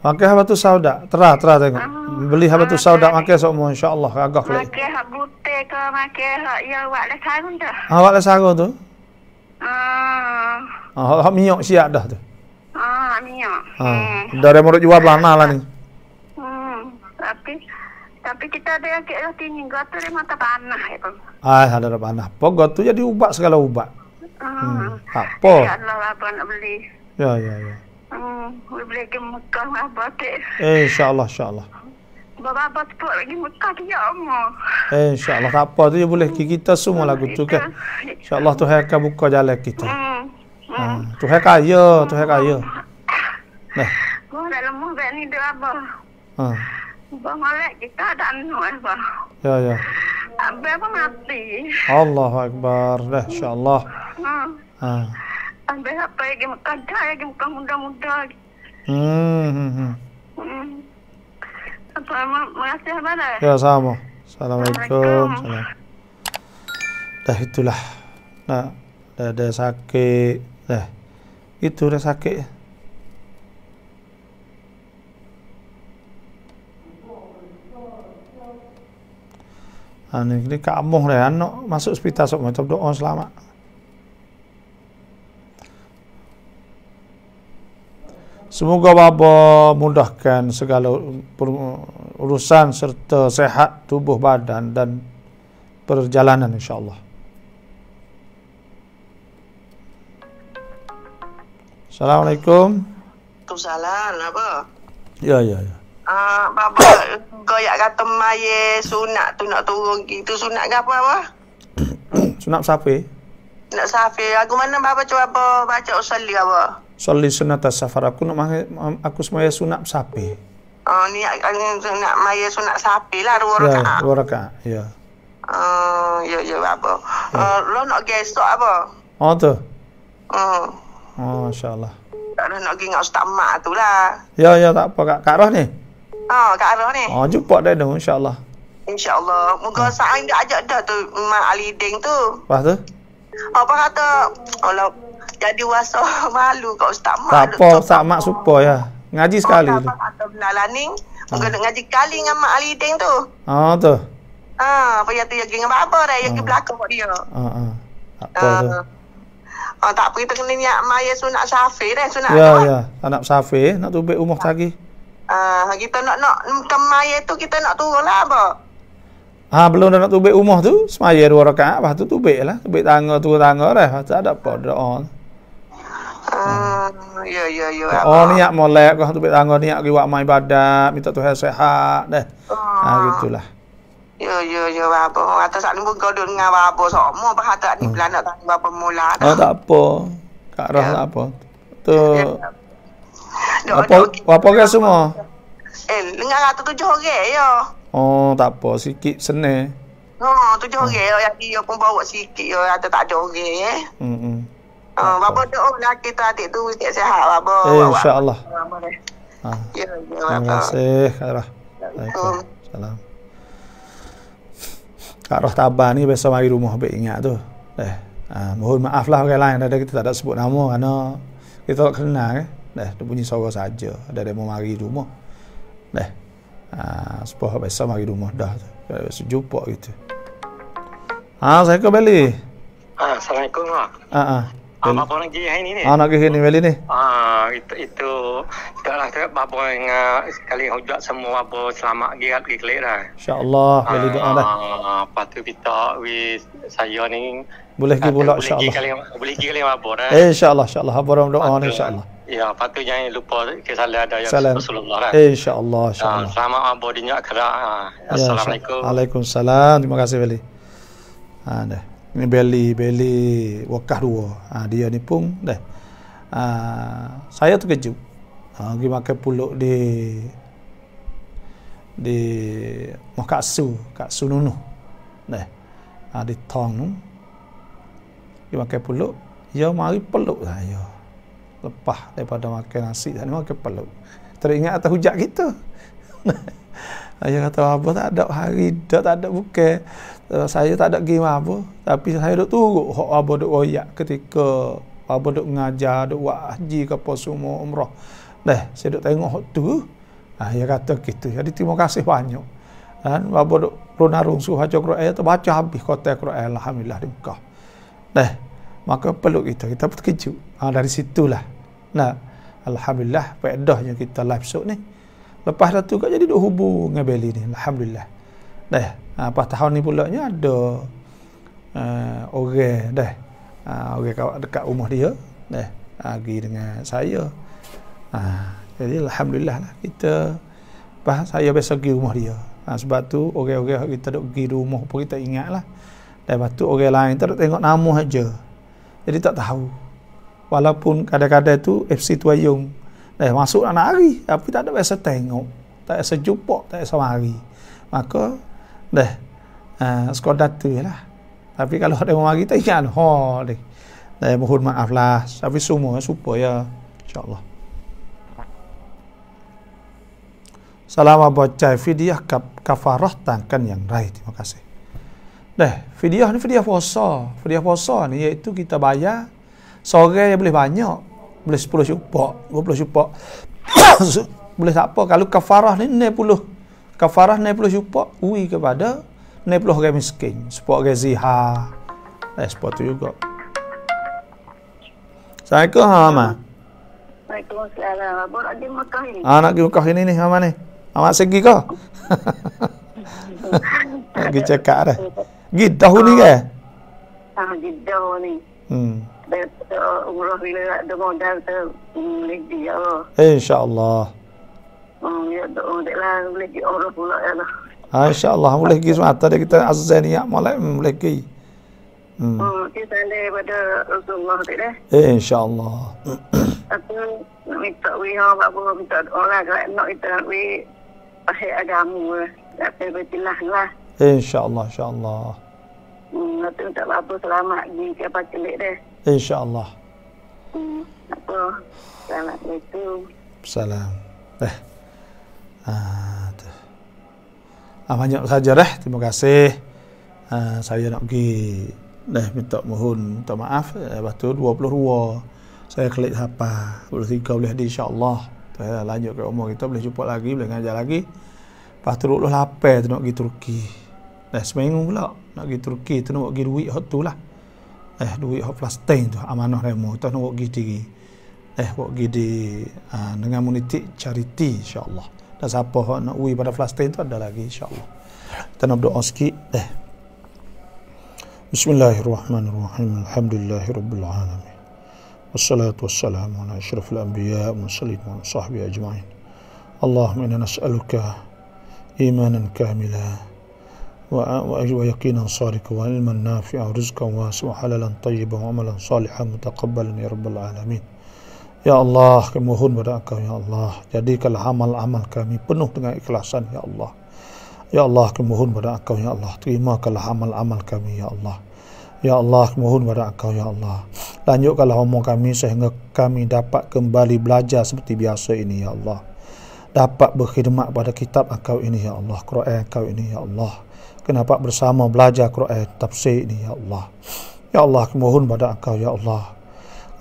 Makan habatus sauda. Tera tengok. Beli habatus sauda makan semua insya-Allah agak lagi. Makan hak bute ke makan hak ya wak le sarung tu. Wak le sarung tu. Hak minyak siap dah tu. Minyak. Dari murid jual belana lah ni. Tapi kita ada yang kira tinggi gotu dia mata panah itu. Ada panah. Apa gotu jadi ubat segala ubat. Apa? Ya Allah apa nak beli. Ya. Boleh ke Mekah apa tu. InsyaAllah. Bapa tu lagi Mekah tu ya Allah. InsyaAllah tak apa tu boleh kita semua lagu tu kan. InsyaAllah Tuhan akan buka jalan kita. Tuhan kaya. Nah. Gua dah lemah ni dia apa? Bangolek kita ada anu apa? Ya. Abang apa mati? Allahu Akbar. Dah insya-Allah. Abang apa lagi makan dah lagi makan muda-muda. Apa makasih abang dah. Ya sama. Assalamualaikum. Salam. Dah itulah. Nah, dah sakit. Dah. Itu dah sakit. Ini kamuh dah anak masuk hospital sok macam doa selamat. Semoga Bapa mudahkan segala urusan serta sehat tubuh badan dan perjalanan insya-Allah. Assalamualaikum. Waalaikumsalam apa? Ya. Bapa goyak kata maye sunat tu nak turun gitu sunat ke apa? Sunat sapi. Nak safi. Aku mana bapa cuba baca usolli apa? Solli sunat safar. Aku semaya sunat sapi. Ni nak maye sunat sapi lah 2 rakaat. Ya, 2 rakaat. Ya. Ya bapa. Lo nak gesok apa? Oh tu. Oh, insya-Allah. Tak ada nak pergi dengan Ustaz Mak tu lah. Ya, tak apa Kak Roh ni. Kak Roh ni. Jumpa dah tu insya-Allah. InsyaAllah. Moga Sa'in dia ajak dah tu Mak Ali Ding tu. Lepas tu? Apa kata? Allah jadi wasa malu kat Ustaz Mak. Tak apa, Ustaz Mak supa ya. Ngaji sekali tu. Apa kata Belalah ni? Moga nak ngaji kali dengan Mak Ali Ding tu. Tu. Apa yang tu pergi dengan bapa dah. Yang pergi belakang kat dia. Tak apa tu. Tak pergi kena niat maya sunat syafi dah. Sunat ya. Anak syafi nak tubik umur lagi. Kita nak kemaya tu kita nak turun lah apa? Belum dah nak tubik umur tu, semaya 2 rakaat, lepas tu tubik lah. Tubik tangga, turun tangga dah. Lepas tu ada apa doa. Ya. Niat molek kau tubik tangga niat pergi buat amal ibadat, minta Tuhan sihat dah. Gitulah. Ya bapa. Kata sak ni buka duduk dengan bapa semua. Apa kata ni belah nak tanya bapa mula dah. Tak apa. Kak Roh tak apa. Tu. Apa ke semua? Dengan kata 7 orang ya. Tak apa. Sikit senang. 7 orang yang dia pun bawa sikit ya. Ada tak ada orang bapa doa lah kita adik tu sihat bapa. InsyaAllah. Ya. Terima kasih Kak Roh. Salam. Kak Roh Tabah ni biasa mari rumah baik ingat tu. Mohon maaf lah orang lain ada kita tak ada sebut nama kerana kita tak kenal dia bunyi suara saja. Ada demo mari rumah. Sebab biasa mari rumah dah tu. Biasa jumpa gitu. Saya kembali. Assalamualaikum. Bapa nak pergi hari ni ni. Nak pergi ni beli ni. Itu taklah bapa yang sekali hujat semua bapa selamat pergi kelik dah. Insya-Allah beli doa dah. Lepas tu kita saya ni boleh pergi pula insya-Allah. Boleh pergi kali bapa dah. Insya-Allah apa orang doa ni insya-Allah. Ya, lepas tu jangan lupa kesalah ada yang Rasulullah dah. Insya-Allah. Selamat bapa dinyak kerak. Assalamualaikum. Waalaikumsalam. Terima kasih beli. Dah. Ini beli wakah 2. Dia ni pun dah. Saya terkejut. Pergi makan puluk di Kaksu Nunuh. Dah. Di Tong tu. Pergi makan puluk, dia mari peluk saya. Lepas daripada makan nasi tadi makan peluk. Teringat atas hujat kita. Saya kata apa tak ada hari dah tak ada bukan saya tak ada game apa tapi saya duk turut hok apa duk royak ketika apa duk mengajar duk buat haji ke apa semua umrah saya duk tengok hok tu dia kata gitu jadi terima kasih banyak dan apa duk runarung suruh baca Quran terbaca habis kota Quran alhamdulillah di Mekah maka peluk kita pun terkejut dari situlah alhamdulillah faedahnya kita live show ni. Lepas tu juga jadi duk hubung dengan Beli ni. Alhamdulillah. Lepas tahun ni pula nya ada orang orang kawan dekat rumah dia pergi dengan saya. Jadi alhamdulillah lah kita saya biasa pergi rumah dia. Sebab tu orang-orang kita duk pergi rumah pun kita ingatlah. Lepas tu orang lain tak duk tengok nama aja. Jadi tak tahu. Walaupun kadang-kadang tu FC Tuayung Masuk anak hari, tapi tak ada biasa tengok, tak biasa jumpa, tak biasa mari. Maka sekadar tu lah. Tapi kalau ada orang mari tak ingat mohon maaf lah. Tapi semua supaya insya-Allah. Salam baca fidyah kafarah tangkan yang raih. Terima kasih. Fidyah ni fidyah puasa. Fidyah puasa ni iaitu kita bayar seorang yang boleh banyak, boleh 10 syupak, 20 syupak. Boleh tak apa. Kalau kafarah ni 60. Kafarah 60 syupak ui kepada 60 orang miskin. Supaya orang zihar. Supaya tu juga. Assalamualaikum Mama. Waalaikumsalam. Abang nak pergi Mekah ini. Nak pergi Mekah ini ni Mama ni. Amat segi ke? Nak pergi cakap dah. Giddah ni ke? Giddah ni. Umrah bila nak dengar dah boleh pergi ya Allah. InsyaAllah. Ya doa lah boleh pergi umrah pula ya Allah. InsyaAllah boleh pergi semata dia kita azan niat malam boleh pergi. Kita daripada Rasulullah tu dah. InsyaAllah. Aku nak minta wihah apa minta doa lah kalau nak kita nak wih pasal agama lah. Tak perbetulah lah. InsyaAllah, insyaAllah. Nanti minta apa selamat pergi ke apa celik dah. InsyaAllah. Apa? Assalamualaikum. Salam. Banyak saja dah. Terima kasih. Saya nak pergi minta mohon, minta maaf. Lepas tu 22 saya klik apa 23 boleh hadir insya-Allah. Lanjut ke umur kita boleh jumpa lagi, boleh ngajar lagi. Lepas tu 28 tu nak pergi Turki. Seminggu pula nak pergi Turki tu nak pergi duit hot tu lah. Duit hot Palestin tu amanah remo tu nak pergi tinggi. Buat pergi di dengan muniti charity insya-Allah. Dan siapa nak pergi pada Palestin tu ada lagi insya-Allah. Kita nak berdoa sikit. Bismillahirrahmanirrahim. Alhamdulillahirabbil alamin. Wassalatu wassalamu ala asyrafil anbiya wa mursalin wa sahbihi ajma'in. Allahumma inna nas'aluka imanan kamila wa yaqinan sadiqan wa ilman nafi'an wa rizqan wasi'an wa halalan tayyiban wa amalan salihan mutaqabbalan ya rabbal alamin. Ya Allah, kami mohon pada Engkau ya Allah, jadikanlah amal-amal kami penuh dengan ikhlasan ya Allah. Ya Allah, kami mohon pada Engkau ya Allah, terimakanlah amal-amal kami ya Allah. Ya Allah, mohon pada Engkau ya Allah, lanjutkanlah umur kami sehingga kami dapat kembali belajar seperti biasa ini ya Allah, dapat berkhidmat pada kitab Engkau ini ya Allah, Quran Engkau ini ya Allah, kenapa bersama belajar Quran tafsir ini ya Allah. Ya Allah, mohon pada Engkau ya Allah,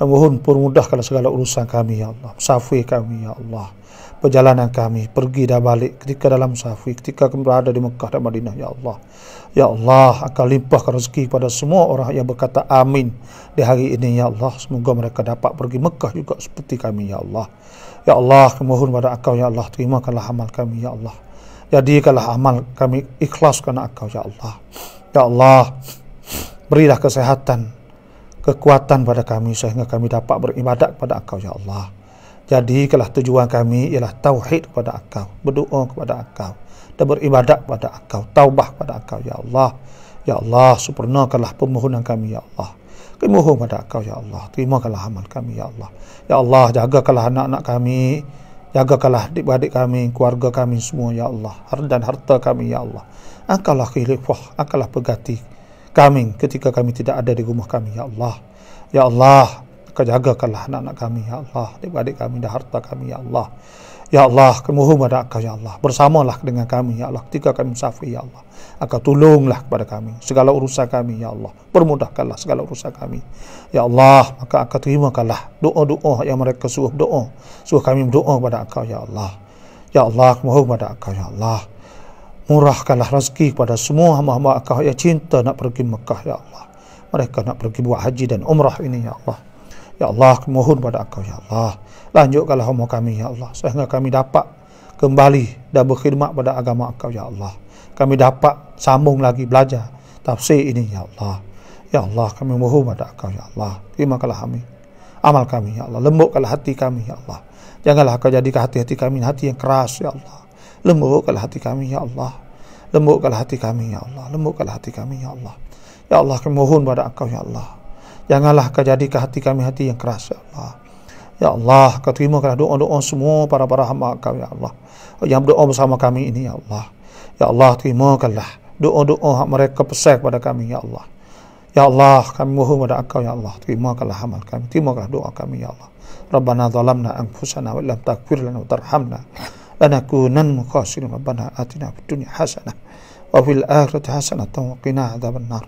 mohon permudahkanlah segala urusan kami ya Allah, musafir kami ya Allah, perjalanan kami pergi dan balik ketika dalam musafir, ketika kami berada di Mekah dan Madinah ya Allah. Ya Allah, Engkau limpahkan rezeki pada semua orang yang berkata amin di hari ini ya Allah. Semoga mereka dapat pergi Mekah juga seperti kami ya Allah. Ya Allah, mohon pada Engkau ya Allah, terimakanlah amal kami ya Allah, jadikanlah amal kami ikhlas kerana Engkau ya Allah. Ya Allah, berilah kesehatan, kekuatan pada kami sehingga kami dapat beribadat kepada Engkau ya Allah. Jadikanlah tujuan kami ialah tauhid kepada Engkau, berdoa kepada Engkau dan beribadat kepada Engkau, taubah kepada Engkau ya Allah. Ya Allah, sempurnakanlah permohonan kami ya Allah. Kami mohon kepada Engkau ya Allah, terimakanlah amal kami ya Allah. Ya Allah, jagakanlah anak-anak kami, jagakanlah adik-adik kami, keluarga kami semua ya Allah, dan harta kami ya Allah. Engkaulah khalifah, Engkaulah pengganti kami ketika kami tidak ada di rumah kami ya Allah. Ya Allah, Engkau jagakanlah anak-anak kami ya Allah, adik-adik kami dan harta kami ya Allah. Ya Allah, kami mohon kepada Engkau ya Allah, bersamalah dengan kami ya Allah ketika kami musafir ya Allah. Engkau tolonglah kepada kami segala urusan kami ya Allah, permudahkanlah segala urusan kami ya Allah. Maka Engkau terimakanlah doa-doa yang mereka suruh doa, suruh kami berdoa kepada Engkau ya Allah. Ya Allah, kami mohon kepada Engkau ya Allah, murahkanlah rezeki kepada semua hamba-hamba Engkau yang cinta nak pergi Mekah ya Allah. Mereka nak pergi buat haji dan umrah ini ya Allah. Ya Allah, kami mohon pada Engkau ya Allah, lanjutkanlah umur kami ya Allah sehingga kami dapat kembali dan berkhidmat pada agama Engkau ya Allah. Kami dapat sambung lagi belajar tafsir ini ya Allah. Ya Allah, kami mohon pada Engkau ya Allah, terimakanlah kami, amal kami ya Allah, lembutkanlah hati kami ya Allah. Janganlah Engkau jadikan hati-hati kami hati yang keras ya Allah. Lembutkanlah hati kami ya Allah, lembutkanlah hati kami ya Allah, lembutkanlah hati kami ya Allah. Ya Allah, kami mohon pada Engkau ya Allah, janganlah Kau jadikan hati kami hati yang keras ya Allah. Ya Allah, Kau terimakanlah doa-doa semua para hamba Kau, Ya Allah, yang berdoa bersama kami ini, Ya Allah. Ya Allah, terimakanlah doa-doa mereka pesan kepada kami, Ya Allah. Ya Allah, kami mohon kepada Engkau, Ya Allah, terimakanlah amal kami, terimakanlah doa kami, Ya Allah. Rabbana zalamna anfusana wa lam taghfir lana wa tarhamna lanakunanna khasirin. Rabbana atina fid dunya hasanah wa fil akhirati hasanatan wa qina adzabannar.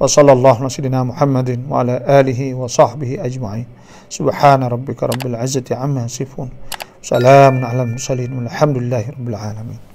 Wa sallallahu ala sayyidina Muhammadin wa ala alihi wa sahbihi ajma'in. Subhana rabbika rabbil izzati amma yasifun. Salamun alal mursalin walhamdulillahi rabbil alamin.